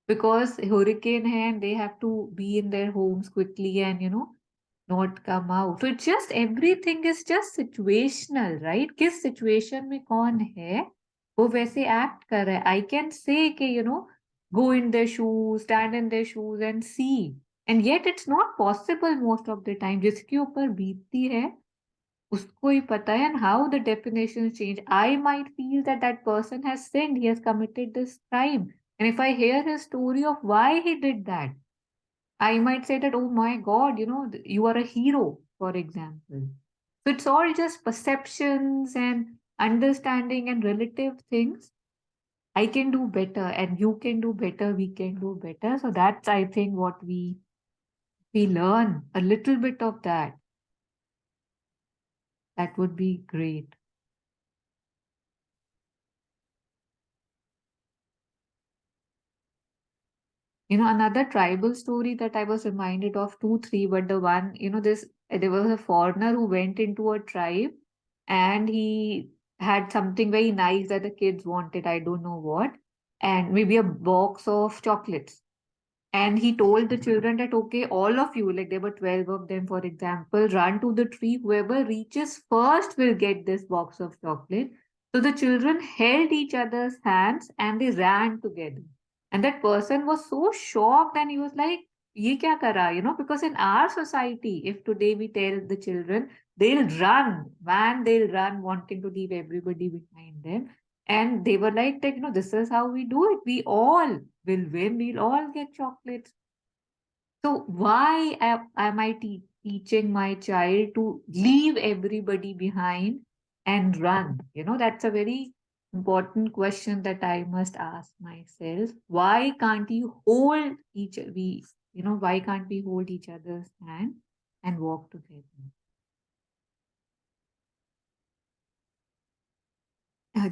because hurricane hai and they have to be in their homes quickly and, not come out. So it's just everything is just situational, right? किस situation में कौन है वो वैसे act कर रहा है. I can say कि go in their shoes, stand in their shoes and see. And yet it's not possible most of the time. जिसके ऊपर बीतती है उसको ही पता है. And how the definitions change. I might feel that that person has sinned, he has committed this crime. And if I hear his story of why he did that, I might say that, oh my God, you are a hero, for example. So it's all just perceptions and understanding and relative things. I can do better and you can do better, we can do better. So that's, I think, what we learn a little bit of that. That would be great. Another tribal story that I was reminded of, two, three, but the one, there was a foreigner who went into a tribe and he had something very nice that the kids wanted. I don't know what, and maybe a box of chocolates. And he told the children that, okay, all of you, like there were 12 of them, for example, run to the tree. Whoever reaches first will get this box of chocolate. So the children held each other's hands and they ran together. And that person was so shocked and he was like, ye kya kara? Because in our society, if today we tell the children, they'll run, man, they'll run wanting to leave everybody behind them. And they were like that, this is how we do it. We all will win. We'll all get chocolates. So why am I teaching my child to leave everybody behind and run? That's a very important question that I must ask myself. Why can't why can't we hold each other's hand and walk together?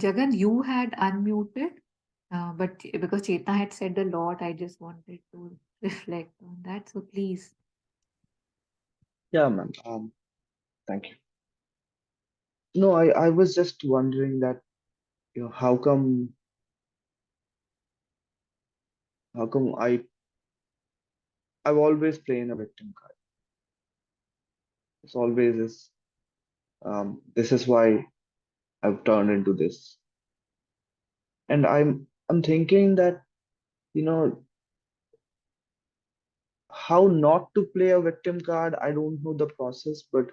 Jagan, you had unmuted, but because Chetna had said a lot, I just wanted to reflect on that. So please. Yeah, ma'am. Thank you. No, I was just wondering that, how come I've always played a victim card. It's always this is why I've turned into this. And I'm thinking that, you know, how not to play a victim card, I don't know the process, but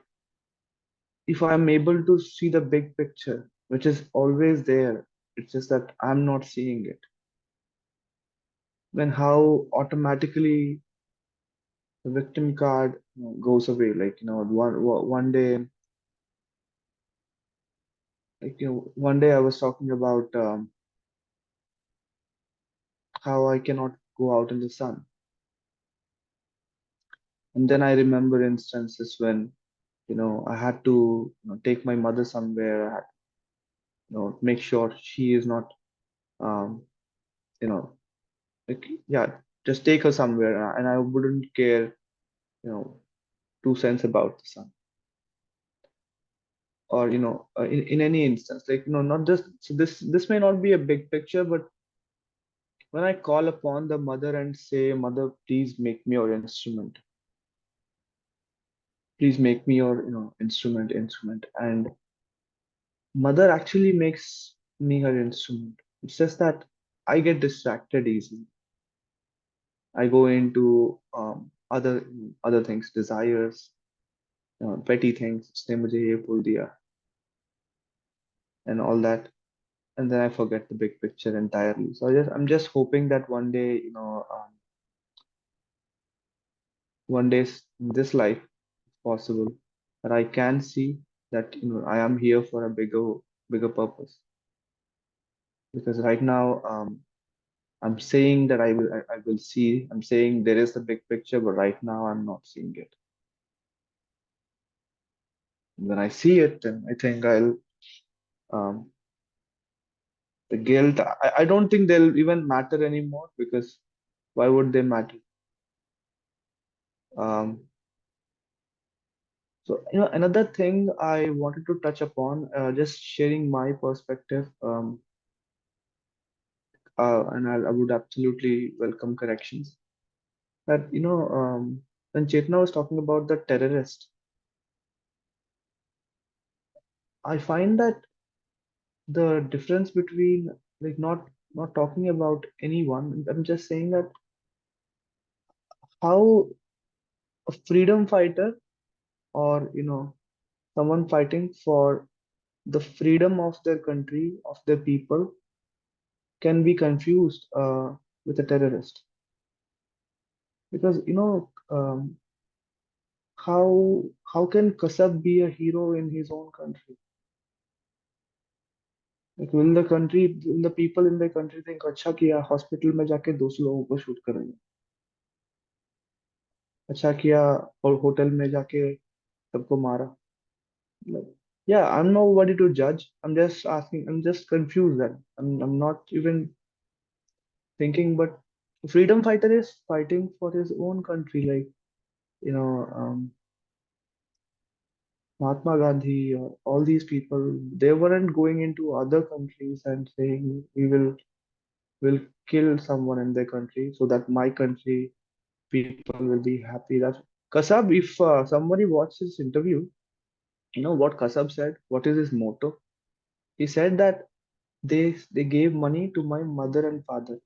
if I'm able to see the big picture, which is always there, it's just that I'm not seeing it. Then how automatically the victim card goes away. Like, one day, one day I was talking about how I cannot go out in the sun. And then I remember instances when, I had to take my mother somewhere. I had, make sure she is not, um, you know, like, yeah, just take her somewhere, and I wouldn't care, 2 cents about the sun. Or, in any instance, like, not just, so this may not be a big picture, but when I call upon the mother and say, Mother, please make me your instrument. Please make me your, instrument. And mother actually makes me her instrument. It's just that I get distracted easily. I go into other things, desires, petty things, उसने मुझे ये बोल दिया, and all that, and then I forget the big picture entirely. So I'm just hoping that one day, one day in this life, if possible, that I can see that I am here for a bigger purpose. Because right now, I'm saying that I will see. I'm saying there is a big picture, but right now I'm not seeing it. When I see it, then I think um, the guilt. I don't think they'll even matter anymore, because why would they matter? Um, so another thing I wanted to touch upon, just sharing my perspective, and I would absolutely welcome corrections. That when Chetna was talking about the terrorist, I find that the difference between, like, not talking about anyone, I'm just saying that how a freedom fighter, or someone fighting for the freedom of their country, of their people, can be confused with a terrorist. Because how can Kasab be a hero in his own country? Like, will the people in the country think, अच्छा किया hospital में जाके 200 लोगों को shoot करेंगे, अच्छा किया और होटल में जाके सबको मारा? Like, yeah, I'm nobody to judge. I'm just asking. I'm just confused that I'm not even thinking. But freedom fighter is fighting for his own country. Like, Mahatma Gandhi, or all these people, they weren't going into other countries and saying will kill someone in their country so that my country people will be happy. That Kasab, if somebody watched this interview, what Kasab said. What is his motto? He said that they gave money to my mother and father,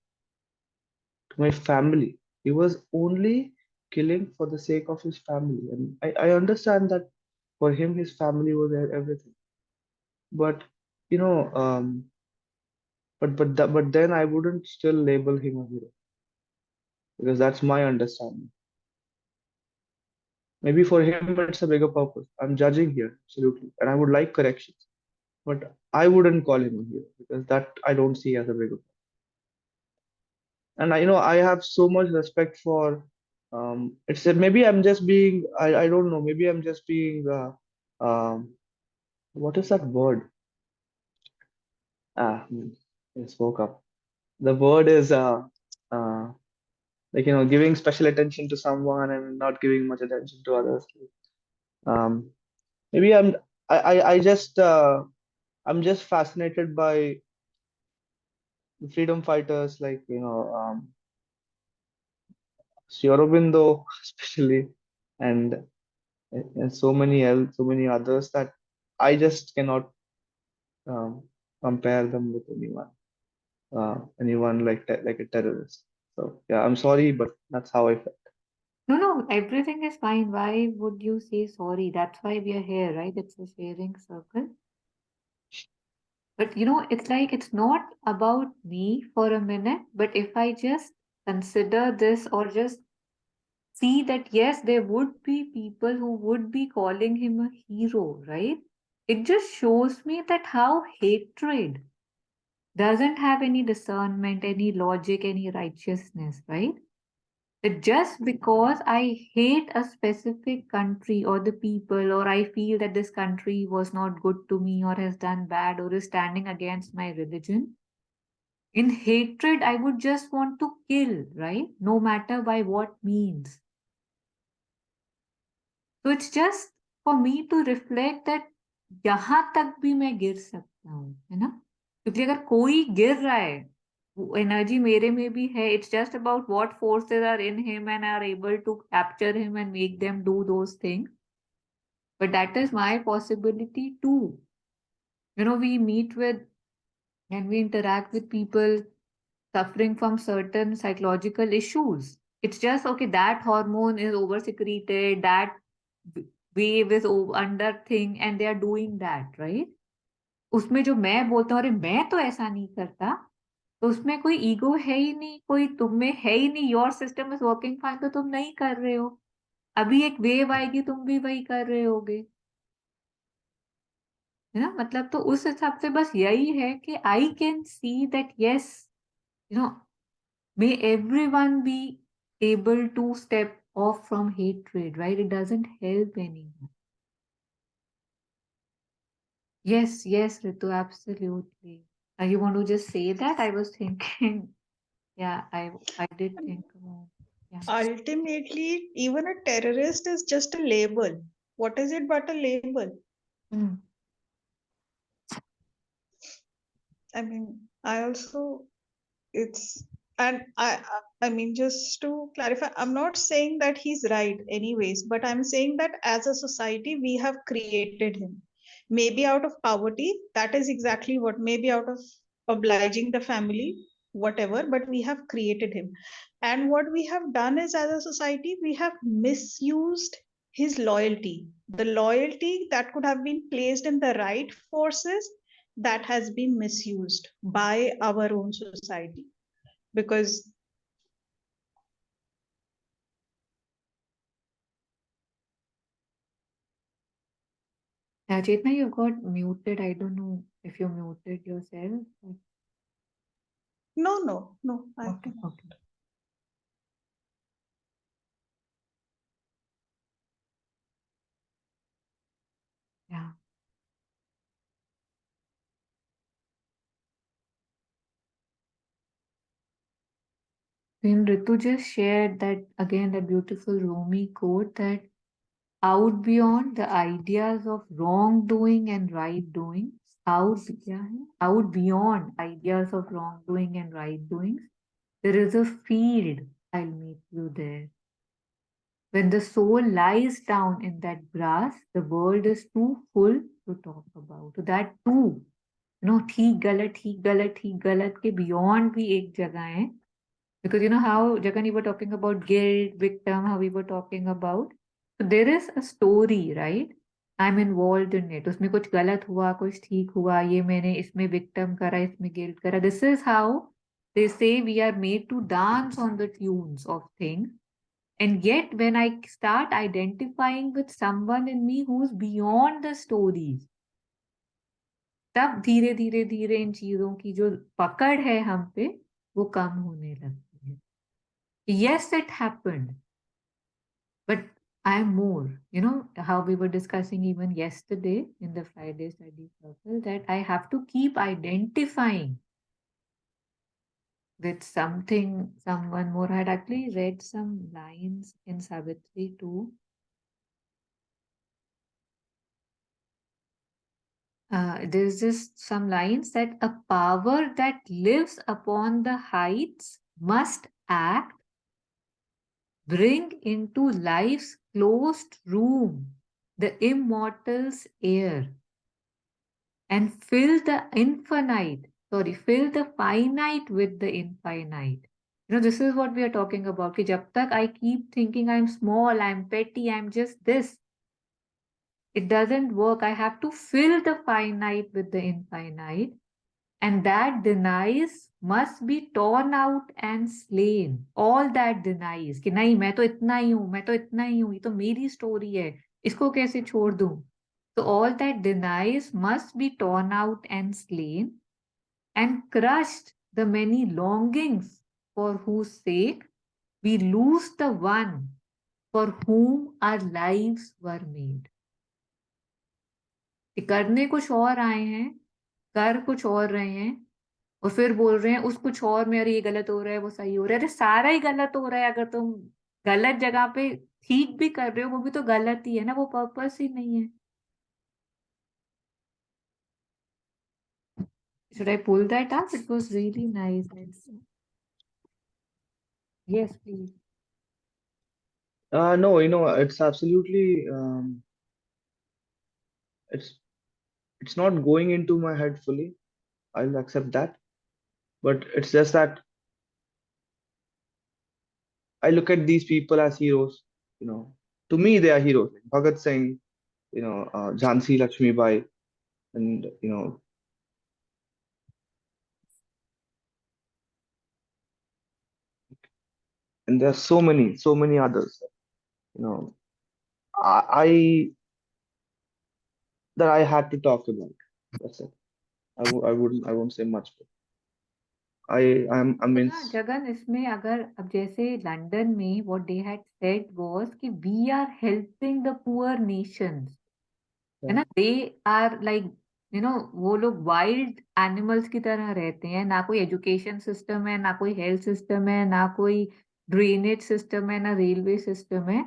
to my family. He was only killing for the sake of his family, and I understand that for him his family was everything. But you know, but then I wouldn't still label him a hero because that's my understanding. Maybe for him it's a bigger purpose. I'm judging here, absolutely, and I would like corrections, but I wouldn't call him a hero because that I don't see as a bigger. And I have so much respect for. It's maybe I'm just being. I don't know. Maybe I'm just being. What is that word? I spoke up. The word is uh, like giving special attention to someone and not giving much attention to others. Um, maybe I just I'm just fascinated by the freedom fighters like Sri Aurobindo especially, and so many others that I just cannot um, compare them with anyone like a terrorist. So yeah, I'm sorry, but that's how I felt. No, everything is fine. Why would you say sorry? That's why we are here, right? It's a sharing circle. But it's like it's not about me for a minute, but if I just consider this or just see that yes, there would be people who would be calling him a hero, right? It just shows me that how hatred doesn't have any discernment, any logic, any righteousness, right? That just because I hate a specific country or the people, or I feel that this country was not good to me or has done bad or is standing against my religion, in hatred, I would just want to kill, right? No matter by what means. So it's just for me to reflect that यहाँ तक भी मैं गिर सकता हूँ, है ना? क्योंकि अगर कोई गिर रहा है, वो एनर्जी मेरे में भी है. It's just about what forces are in him and are able to capture him and make them do those things. But that is my possibility too. We meet with and we interact with people suffering from certain psychological issues. It's just okay, that hormone is over secreted, that wave is under thing, and they are doing that, right? उसमें जो मैं बोलता हूँ अरे मैं तो ऐसा नहीं करता, तो उसमें कोई ईगो है ही नहीं, कोई तुम में है ही नहीं. Your system is working fine, तो तुम नहीं कर रहे हो. अभी एक वेव आएगी, तुम भी वही कर रहे होगे, है ना? मतलब तो उस हिसाब से बस यही है कि I can see that yes, may everyone be able to step off from hatred, right? It doesn't help anyone. Yes, Ritu, absolutely. You want to just say that? I was thinking, yeah, I did think about, yeah. Ultimately, even a terrorist is just a label. What is it but a label? Mm. I mean, I also it's and I mean, just to clarify, I'm not saying that he's right anyways, but I'm saying that as a society we have created him, maybe out of poverty. That is exactly what, maybe out of obliging the family, whatever, but we have created him. And what we have done is, as a society, we have misused his loyalty, the loyalty that could have been placed in the right forces, that has been misused by our own society. Because Chetna, you got muted. I don't know if you muted yourself. no, Okay. Yeah. When Ritu just shared that again, the beautiful Rumi quote that out beyond the ideas of wrongdoing and right doing, out beyond ideas of wrongdoing and right doings, there is a field. I'll meet you there. When the soul lies down in that grass, the world is too full to talk about. So that too, ठीक गलत के beyond भी एक जगह है. Because how, Jagan, you were talking about guilt, victim, how we were talking about. So there is a story, right? I am involve in it, उसमें कुछ गलत हुआ, कुछ ठीक हुआ, ये मैंने इसमें विक्टिम करा, इसमें गिल्ट करा. This is how they say we are made to dance on the tunes of things. And yet, when I start identifying with someone in me who's beyond the stories, तब धीरे धीरे धीरे इन चीजों की जो पकड़ है हम पे वो कम होने लगती है. Yes, it happened, but I'm more. You know how we were discussing even yesterday in the Friday study circle that I have to keep identifying with something, someone more. I had actually read some lines in Savitri too. There's just some lines that a power that lives upon the heights must act, bring into life's closed room the immortal's air, and fill the finite with the infinite. You know, this is what we are talking about. कि जब तक I keep thinking I'm small, I'm petty, I'm just this, it doesn't work. I have to fill the finite with the infinite. And that denies must be torn out and slain. All that denies कि नहीं मैं तो इतना ही हूं, मैं तो इतना ही हूं, ये तो मेरी स्टोरी है, इसको कैसे छोड़ दूं. So all that denies must be torn out and slain, and crushed the many longings for whose sake we lose the one for whom our lives were made. कि करने कुछ और आए हैं, कर कुछ और रहे हैं, और फिर बोल रहे हैं उस कुछ और में अरे ये गलत हो रहा है, वो सही हो रहा है. अरे सारा ही गलत हो रहा है. अगर तुम गलत जगह पे ठीक भी कर रहे हो वो भी तो गलत ही है ना, वो पर्पस ही नहीं है. Should I pull that up? It was really nice. Yes, please. No, it's absolutely it's not going into my head fully. I'll accept that, but it's just that I look at these people as heroes. To me they are heroes. Bhagat Singh, Jhansi Lakshmi Bai, and and there are so many others. I that I had to talk about. That's it. I won't say much. I mean, Jagan, इसमें अगर अब जैसे London में what they had said was कि we are helping the poor nations, है ना. they are like, वो लोग वाइल्ड एनिमल्स की तरह रहते हैं, ना कोई एजुकेशन सिस्टम है, ना कोई हेल्थ सिस्टम है, ना कोई ड्रेनेज सिस्टम है, ना रेलवे सिस्टम है.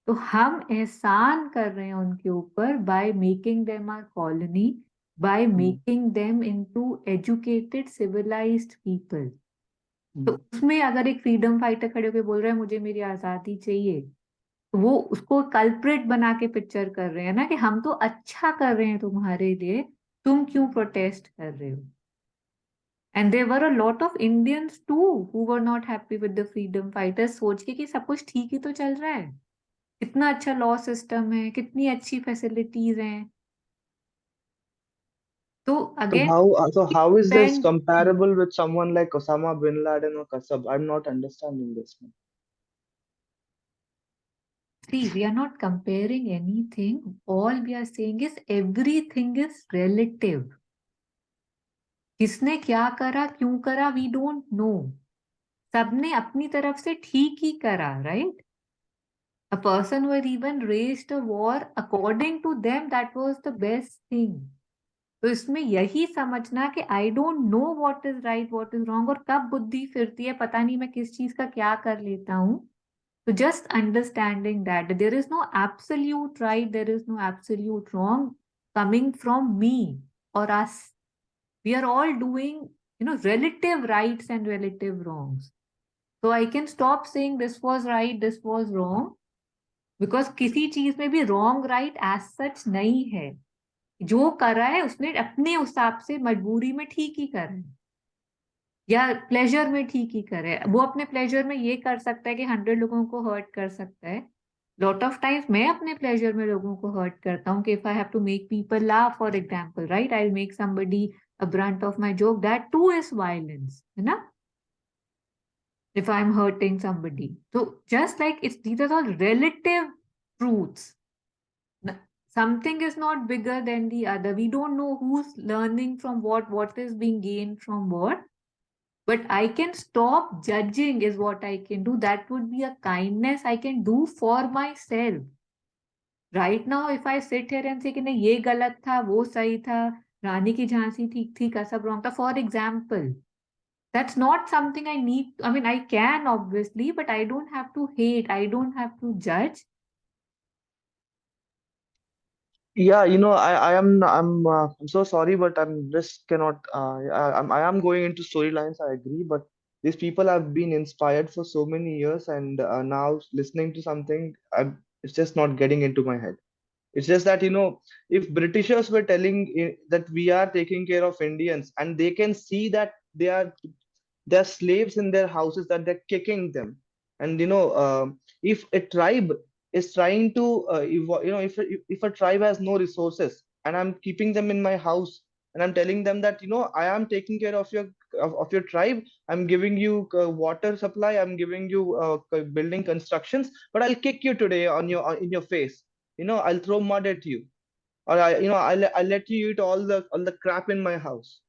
तो हम एहसान कर रहे हैं उनके ऊपर by making them our colony, by making them into educated civilised people. तो उसमें अगर एक फ्रीडम फाइटर खड़े होकर बोल रहा है मुझे मेरी आजादी चाहिए, तो वो उसको कल्प्रिट बना के पिक्चर कर रहे हैं ना कि हम तो अच्छा कर रहे हैं तुम्हारे लिए, तुम क्यों प्रोटेस्ट कर रहे हो. And there were a lot of Indians too who were not happy with the freedom fighters, सोच के कि सब कुछ ठीक ही तो चल रहा है, कितना अच्छा लॉ सिस्टम है, कितनी अच्छी फैसिलिटीज हैं. तो again so how is this comparable with someone like Osama bin Laden or Qasab? I'm not understanding this. see, we are not comparing anything. All we are saying is everything is relative. किसने क्या करा, क्यों करा, we don't know. सबने अपनी तरफ से ठीक ही करा, right. A person who had even raised a war, according to them, that was the best thing. तो इसमें यही समझना कि I don't know what is right what is wrong, और कब बुद्धि फिरती है पता नहीं मैं किस चीज का क्या कर लेता हूँ. तो just understanding that there is no absolute right, there is no absolute wrong coming from me or us. We are all doing, relative rights and relative wrongs. So I can stop saying this was right, this was wrong, because किसी चीज में भी wrong right as such नहीं है. जो कर रहा है उसने अपने हिसाब से मजबूरी में ठीक ही कर रहा है, या प्लेजर में ठीक ही कर रहा है. वो अपने प्लेजर में ये कर सकता है कि 100 लोगों को हर्ट कर सकता है, lot of times मैं अपने pleasure में लोगों को hurt करता हूँ कि if I have to make people laugh, for example, right? I'll make somebody a brunt of my joke. That too is violence, है ना? If I'm hurting somebody. So just like these are all relative truths. Something is not bigger than the other. We don't know who's learning from what is being gained from what. But I can stop judging is what I can do. That would be a kindness I can do for myself. Right now, if I sit here and say कि नहीं ये गलत था, वो सही था, रानी की झांसी ठीक थी, कसब wrong था, for example, that's not something I need. I mean, I can obviously, but I don't have to hate. I don't have to judge. Yeah, I'm so sorry, but I'm just cannot. I am going into storylines. I agree, but these people have been inspired for so many years, and now listening to something, it's just not getting into my head. It's just that, if Britishers were telling that we are taking care of Indians, and they can see that they're slaves in their houses, that they're kicking them, and if a tribe is trying to if a tribe has no resources, and I'm keeping them in my house, and I'm telling them that I am taking care of your tribe, I'm giving you water supply, I'm giving you building constructions, but I'll kick you today in your face, I'll throw mud at you, or I'll let you eat all the crap in my house.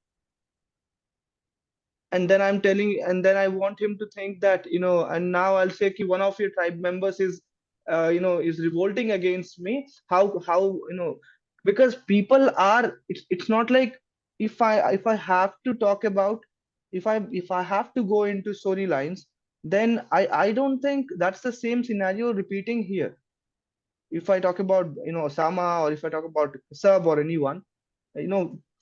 And then I want him to think that, and now I'll say one of your tribe members is revolting against me. How because people are, it's not like, if I have to talk about, if I have to go into storylines, then I don't think that's the same scenario repeating here. If I talk about Osama, or if I talk about Sab or anyone,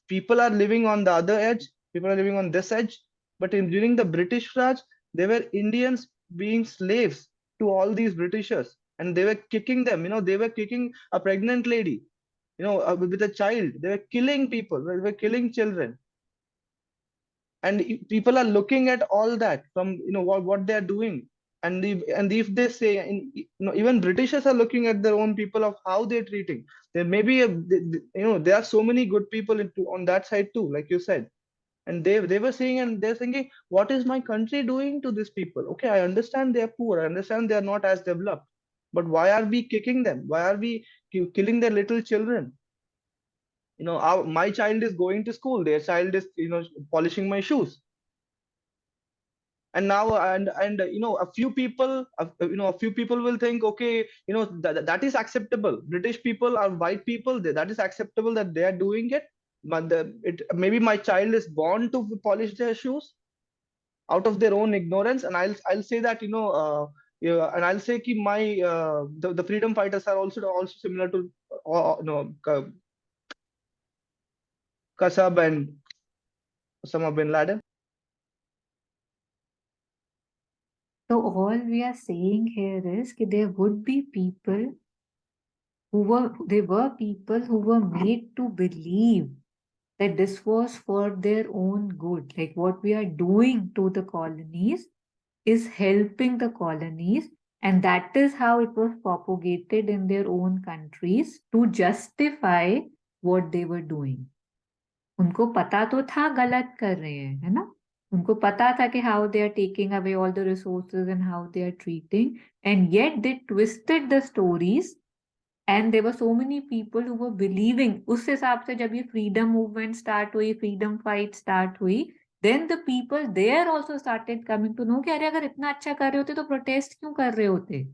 people are living on the other edge, people are living on this edge, but during the British Raj, they were Indians being slaves to all these Britishers, and they were kicking them, they were kicking a pregnant lady, with a child, they were killing people, they were killing children, and people are looking at all that from what they are doing, and if they say, even Britishers are looking at their own people of how they're treating. There may be there are so many good people on that side too, like you said, and they were saying, and they're thinking, what is my country doing to these people? Okay, I understand they're poor, I understand they're not as developed, but why are we kicking them? Why are we killing their little children? My child is going to school, their child is polishing my shoes, and now, and a few people, a few people will think, okay, that is acceptable. British people are white people, that is acceptable that they are doing it, but maybe my child is born to polish their shoes out of their own ignorance, and I'll say that, yeah, and I'll say ki the freedom fighters are also similar to Kasab and Osama bin Laden. So all we are saying here is that there would be people there were people who were made to believe that this was for their own good. Like what we are doing to the colonies is helping the colonies, and that is how it was propagated in their own countries to justify what they were doing. उनको पता तो था गलत कर रहे हैं, है ना? उनको पता था कि how they are taking away all the resources and how they are treating, and yet they twisted the stories, and there were so many people who were believing. उस हिसाब से जब ये freedom movement start हुई, freedom fight start हुई, then the people there also started coming to know कि अरे अगर इतना अच्छा कर रहे होते तो protest क्यों कर रहे होते,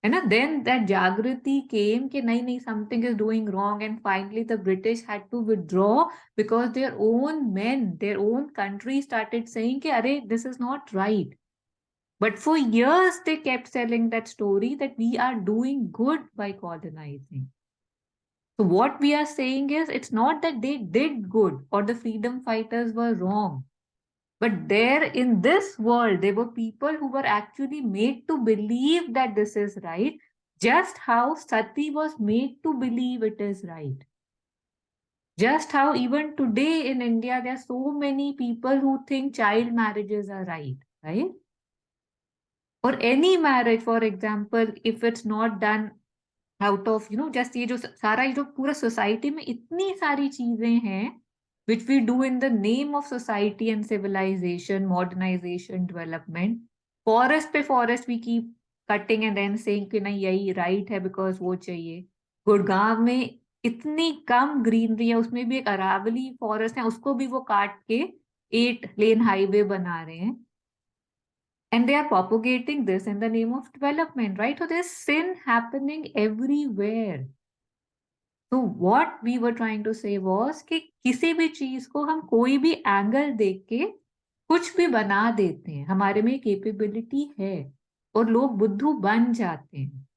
है ना? Then that Jagrati came कि नहीं नहीं, something is doing wrong, and finally the British had to withdraw because their own men, their own country started saying कि अरे this is not right. But for years they kept selling that story that we are doing good by colonizing. So what we are saying is, it's not that they did good or the freedom fighters were wrong. But there in this world, there were people who were actually made to believe that this is right, just how Sati was made to believe it is right. Just how even today in India, there are so many people who think child marriages are right, right? or any marriage, for example, if it's not done out of just ये जो सारा ये जो पूरा society में इतनी सारी चीजें हैं which we do in the name of society and civilization, modernization, development. Forest पे forest we keep cutting and then saying कि नहीं यही right है because वो चाहिए. गुड़गांव में इतनी कम ग्रीनरी है, उसमें भी एक अरावली फॉरेस्ट है, उसको भी वो काट के 8 लेन हाईवे बना रहे हैं. And they are propagating this in the name of development, right? So there's sin happening everywhere. So what we were trying to say was कि किसी भी चीज को हम कोई भी एंगल देख के कुछ भी बना देते हैं. हमारे में कैपेबिलिटी है और लोग बुद्धू बन जाते हैं.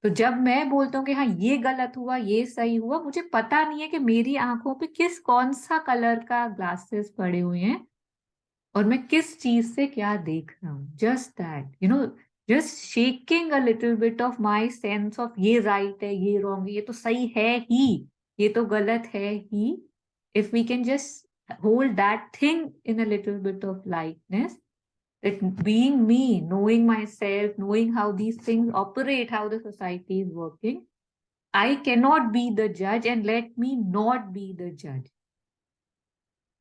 तो जब मैं बोलता हूँ कि हाँ ये गलत हुआ, ये सही हुआ, मुझे पता नहीं है कि मेरी आंखों पे कौन सा कलर का ग्लासेस पड़े हुए हैं और मैं किस चीज से क्या देख रहा हूँ. Just that just shaking a little bit of my sense of ये राइट है, ये रॉन्ग है, ये तो सही है ही, ये तो गलत है ही. If we can just hold that thing in a little bit of lightness, that being me, knowing myself, knowing how these things operate, how the society is working, I cannot be the judge, and let me not be the judge.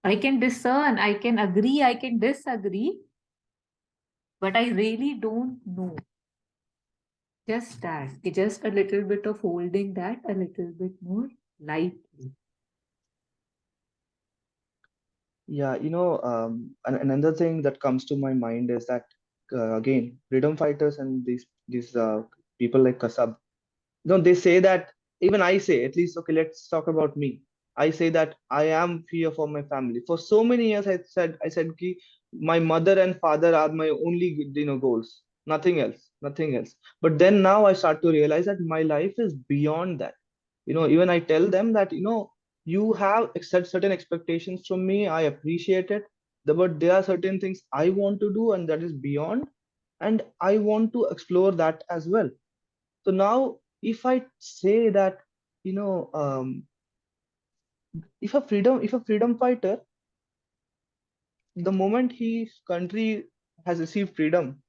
I can discern, I can agree, I can disagree, but I really don't know. Just that, just a little bit of holding that a little bit more lightly. Yeah, another thing that comes to my mind is that again, freedom fighters and these people like Kasab, they say that, even I say, at least, okay, let's talk about me. I say that I am fear for my family. For so many years, I said ki my mother and father are my only goals, nothing else, nothing else. But then now I start to realize that my life is beyond that. Even I tell them that you have set certain expectations from me. I appreciate it, but there are certain things I want to do, and that is beyond, and I want to explore that as well. So now, if I say that, if a freedom fighter, the moment his country has received freedom,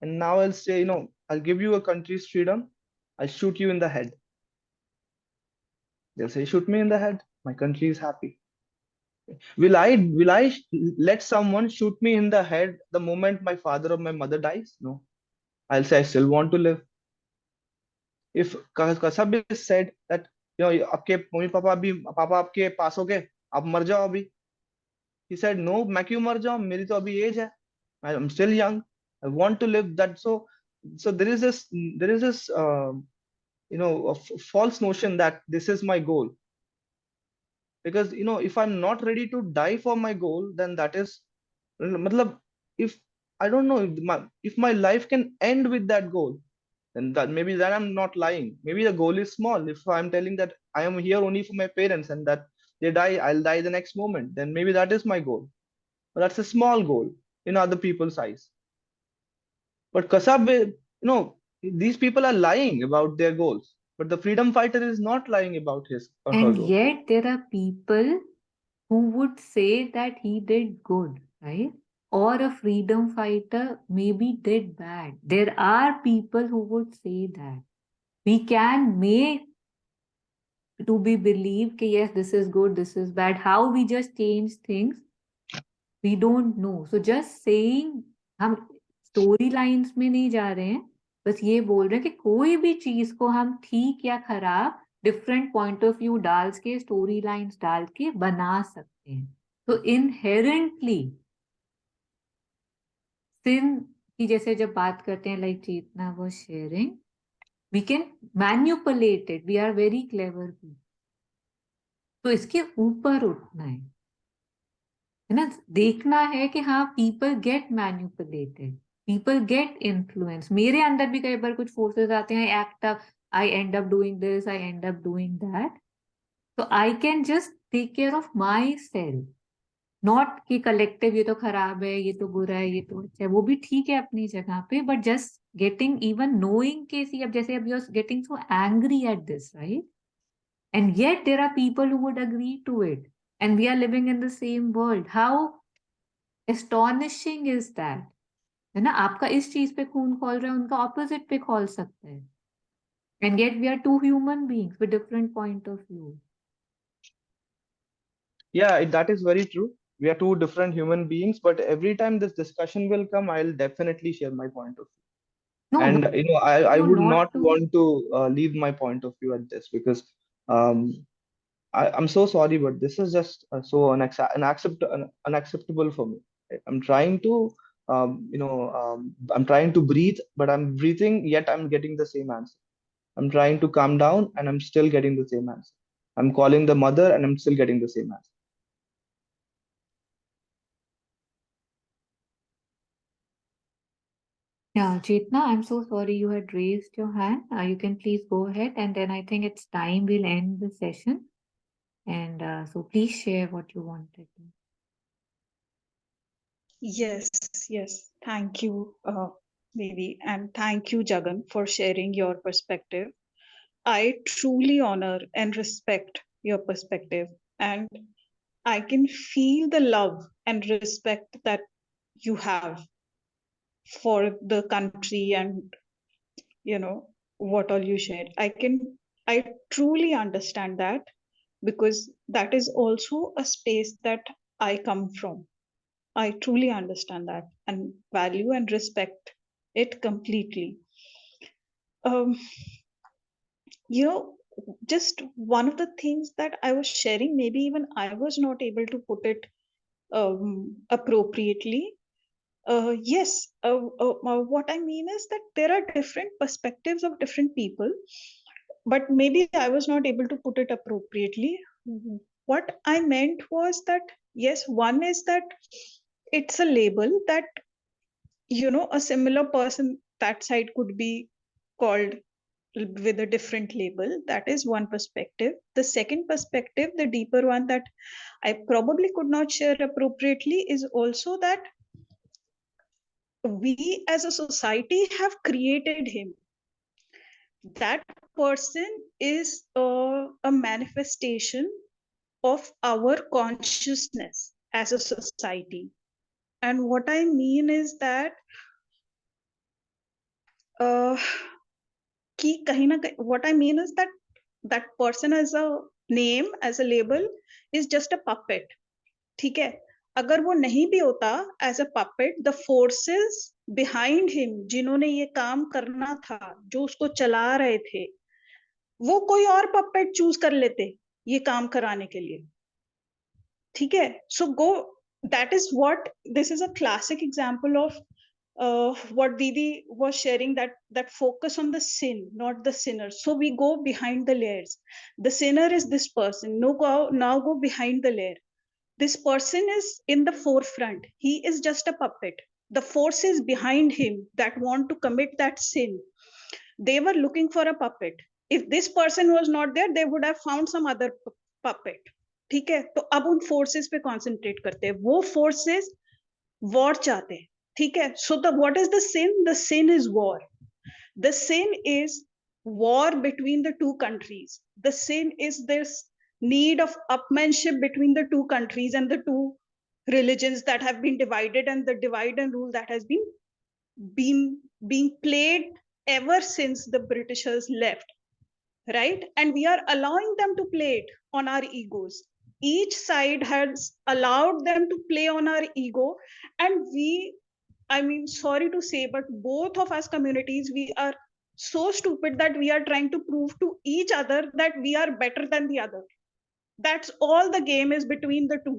and now I'll say, I'll give you a country's freedom, I'll shoot you in the head. They'll say, shoot me in the head. My country is happy. Will I let someone shoot me in the head the moment my father or my mother dies? No. I'll say I still want to live. If Kasab is said that आपके mummy papa आपके पास हो गए, आप मर जाओ अभी. He said, no, मैं क्यों मर जाऊं, मेरी तो अभी एज है. I'm still young. I want to live that. So there is this a false notion that this is my goal. Because if I'm not ready to die for my goal, then that is, matlab, if I don't know if my life can end with that goal, then that I'm not lying. Maybe the goal is small. If I'm telling that I am here only for my parents and that they die, I'll die the next moment, then maybe that is my goal. But that's a small goal in other people's eyes. But Kasab, these people are lying about their goals. But the freedom fighter is not lying about his or her And goals. yet there are people who would say that he did good, right? Or a freedom fighter maybe did bad. There are people who would say that. We can make to be believed that yes, this is good, this is bad. How we just change things, we don't know. So just saying, हम story lines में नहीं जा रहे हैं, बस ये बोल रहे हैं कि कोई भी चीज को हम ठीक या खराब डिफरेंट पॉइंट ऑफ व्यू डाल के, स्टोरी लाइंस डाल के बना सकते हैं. तो इनहेरेंटली सिन की जैसे जब बात करते हैं, like Chetna was sharing, we can manipulate it. We are very clever people. तो इसके ऊपर उठना है ना. देखना है कि हाँ, people get manipulated, people get influence. मेरे अंदर भी कई बार कुछ फोर्सेस आते हैं, I end up doing this, I end up doing that. तो I can just take care of myself, not कि कलेक्टिव ये तो खराब है, ये तो बुरा है, ये तो अच्छा है. वो भी ठीक है अपनी जगह पे, but just getting, even knowing के सी, अब जैसे अब you are getting so angry at this, right? And yet there are people who would agree to it, and we are living in the same world. How Astonishing is that, है ना, आपका इस चीज पे खून खोल रहे हैं, उनका ऑपोजिट पे खोल सकते हैं. And yet we are two human beings with different point of view. Yeah, that is very true. We are two different human beings, but every time this discussion will come, I'll definitely share my point of view. No, And don't I you would not not to. want to leave my point of view at this, because I'm so sorry, but this is just unacceptable for me. I'm trying to I'm trying to breathe, but I'm breathing, yet I'm getting the same answer. I'm trying to calm down, and I'm still getting the same answer. I'm calling the mother, and I'm still getting the same answer. Yeah, Chetna, I'm so sorry you had raised your hand. You can please go ahead, and then I think it's time we'll end the session. And so please share what you wanted to. Yes, yes. Thank you, Devi, and thank you, Jagan, for sharing your perspective. I truly honor and respect your perspective, and I can feel the love and respect that you have for the country and what all you shared. I truly understand that, because that is also a space that I come from. I truly understand that and value and respect it completely. Um, you know, just one of the things that I was sharing, maybe even I was not able to put it appropriately. Yes, what I mean is that there are different perspectives of different people, but maybe I was not able to put it appropriately. What I meant was that, yes, one is that it's a label that, a similar person that side could be called with a different label. That is one perspective. The second perspective, the deeper one that I probably could not share appropriately, is also that we as a society have created him. That person is a manifestation of our consciousness as a society. And what I mean is that uh, what I mean is that that person as a name, as a label, is just a puppet. ठीक है, अगर वो नहीं भी होता as a puppet, the forces behind him, जिन्होंने ये काम करना था, जो उसको चला रहे थे, वो कोई और पपेट चूज कर लेते ये काम कराने के लिए. ठीक है, so go, that is what, this is a classic example of what Didi was sharing, that focus on the sin, not the sinner. So we go behind the layers. The sinner is this person. Now go behind the layer. This person is in the forefront. He is just a puppet. The forces behind him that want to commit that sin, they were looking for a puppet. If this person was not there, they would have found some other puppet. ठीक है, तो अब उन forces पे concentrate करते हैं. वो forces war चाहते हैं. ठीक है, so the what is the sin? The sin is war. The sin is war between the two countries. The sin is this need of upmanship between the two countries and the two religions that have been divided, and the divide and rule that has been being played ever since the Britishers left, right? And we are allowing them to play it on our egos. Each side has allowed them to play on our ego, and we, I mean, sorry to say, but both of us communities, we are so stupid that we are trying to prove to each other that we are better than the other. That's all the game is between the two.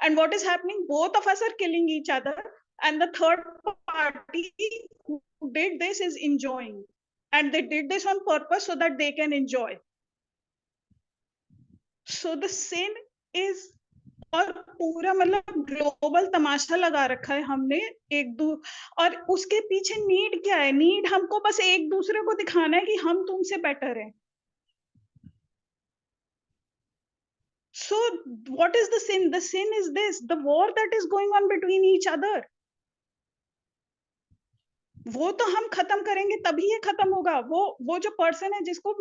And what is happening? Both of us are killing each other, and the third party who did this is enjoying. And they did this on purpose so that they can enjoy. So the sin is, और पूरा मतलब global तमाशा लगा रखा है हमने एक दू, और उसके पीछे नीड क्या है? नीड हमको बस एक दूसरे को दिखाना है कि हम तुमसे बेटर हैं. So what is the sin? The sin is this, the war that is going on between each other. वो तो हम खत्म करेंगे तभी ये खत्म होगा। वो जो पर्सन है जिसको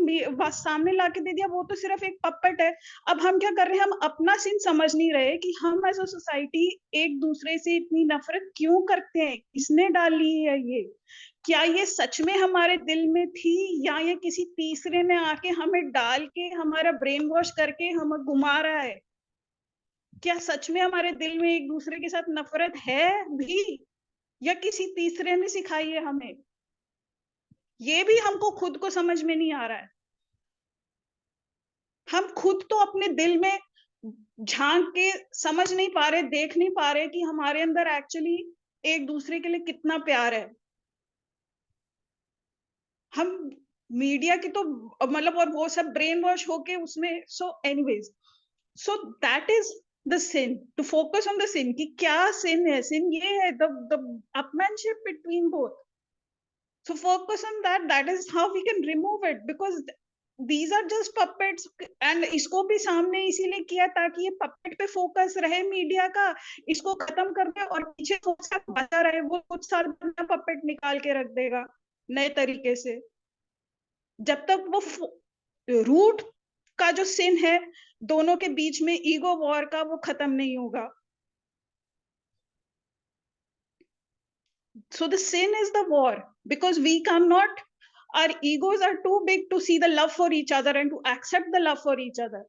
सामने लाके दे दिया, वो तो सिर्फ एक पप्पेट है। अब हम क्या कर रहे हैं, हम अपना सीन समझ नहीं रहे कि हम एज अ सोसाइटी एक दूसरे से इतनी नफरत क्यों करते हैं, किसने डाली है ये? क्या ये सच में हमारे दिल में थी, या ये किसी तीसरे ने आके हमें डाल के हमारा ब्रेन वॉश करके हमें घुमा रहा है? क्या सच में हमारे दिल में एक दूसरे के साथ नफरत है भी, या किसी तीसरे ने सिखाई है हमें? ये भी हमको खुद को समझ में नहीं आ रहा है। हम खुद तो अपने दिल में झांक के समझ नहीं पा रहे, देख नहीं पा रहे कि हमारे अंदर एक्चुअली एक दूसरे के लिए कितना प्यार है। हम मीडिया की तो मतलब, और वो सब ब्रेन वॉश होके उसमें, so anyways, so that is the sin, to focus on the sin, कि क्या सिन है? सिन ये है the upmanship between both. So focus on that. That is how we can remove it, because these are just puppets. And इसको भी सामने इसीलिए किया ताकि ये पपेट पे फोकस रहे मीडिया का, इसको खत्म कर दे और पीछे फोकस बचा रहे। वो कुछ साल बाद नया पपेट निकाल के रख देगा नए तरीके से। जब तक वो रूट का जो सिन है दोनों के बीच में, ईगो वॉर का, वो खत्म नहीं होगा। So the sin is the war, because we cannot, our egos are too big to see the love for each other and to accept the love for each other.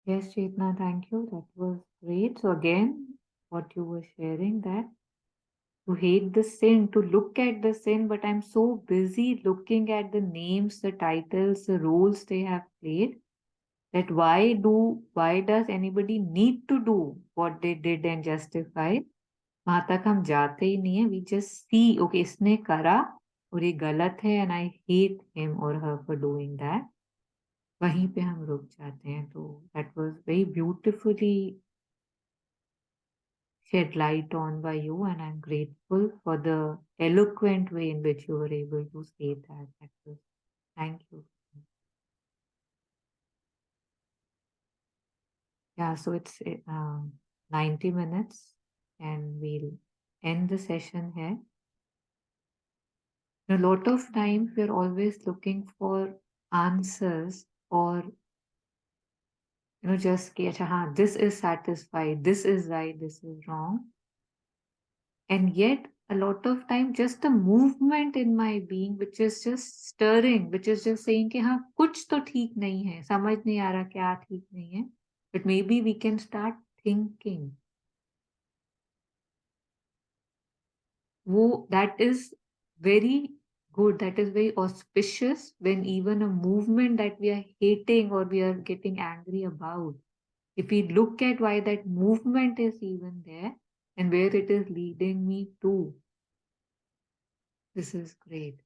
Yes, Chetna, thank you. That was great. So again, what you were sharing, that to hate the sin, to look at the sin, but I'm so busy looking at the names, the titles, the roles they have played, that why does anybody need to do what they did and justify? वहां तक हम जाते ही नहीं है. We just see, okay, इसने करा और ये गलत है, and I hate him or her for doing that. वहीं पे हम रुक जाते हैं. तो that was very beautifully shed light on by you, and I'm grateful for the eloquent way in which you were able to say that. Thank you. Yeah, so it's 90 minutes and we'll end the session here. A lot of times we're always looking for answers, or just कि अच्छा हाँ, this is satisfied, this is right, this is wrong. And yet a lot of time just a movement in my being which is just stirring, which is just saying कि हाँ कुछ तो ठीक नहीं है, समझ नहीं आ रहा क्या ठीक नहीं है, but maybe we can start thinking. That is very good, that is very auspicious, when even a movement that we are hating or we are getting angry about, if we look at why that movement is even there and where it is leading me to, this is great.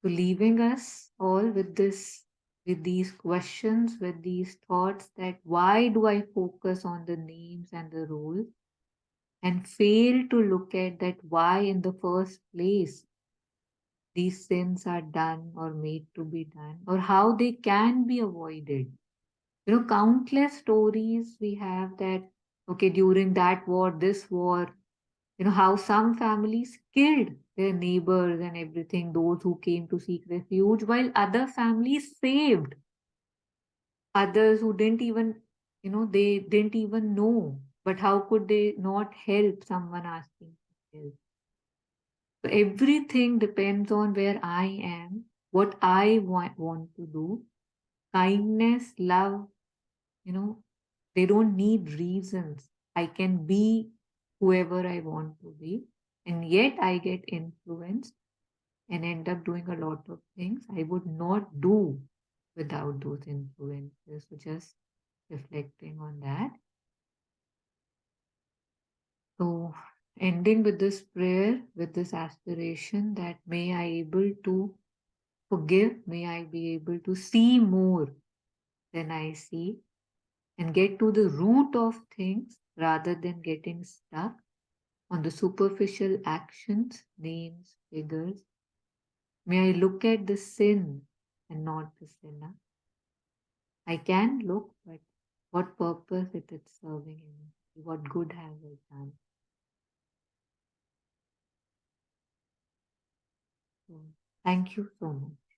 So leaving us all with these questions, with these thoughts, that why do I focus on the names and the roles and fail to look at that why in the first place these sins are done or made to be done, or how they can be avoided. Countless stories we have that, okay, during that war, this war, how some families killed their neighbors and everything, those who came to seek refuge, while other families saved others who didn't even, they didn't even know. But how could they not help someone asking for help? So everything depends on where I am, what I want to do. Kindness, love, they don't need reasons. I can be whoever I want to be, and yet I get influenced and end up doing a lot of things I would not do without those influences. So just reflecting on that. So ending with this prayer, with this aspiration, that may I able to forgive, may I be able to see more than I see, and get to the root of things rather than getting stuck on the superficial actions, names, figures. May I look at the sin and not the sinner. I can look, but what purpose it is serving in me? What good have I done? So, thank you so much.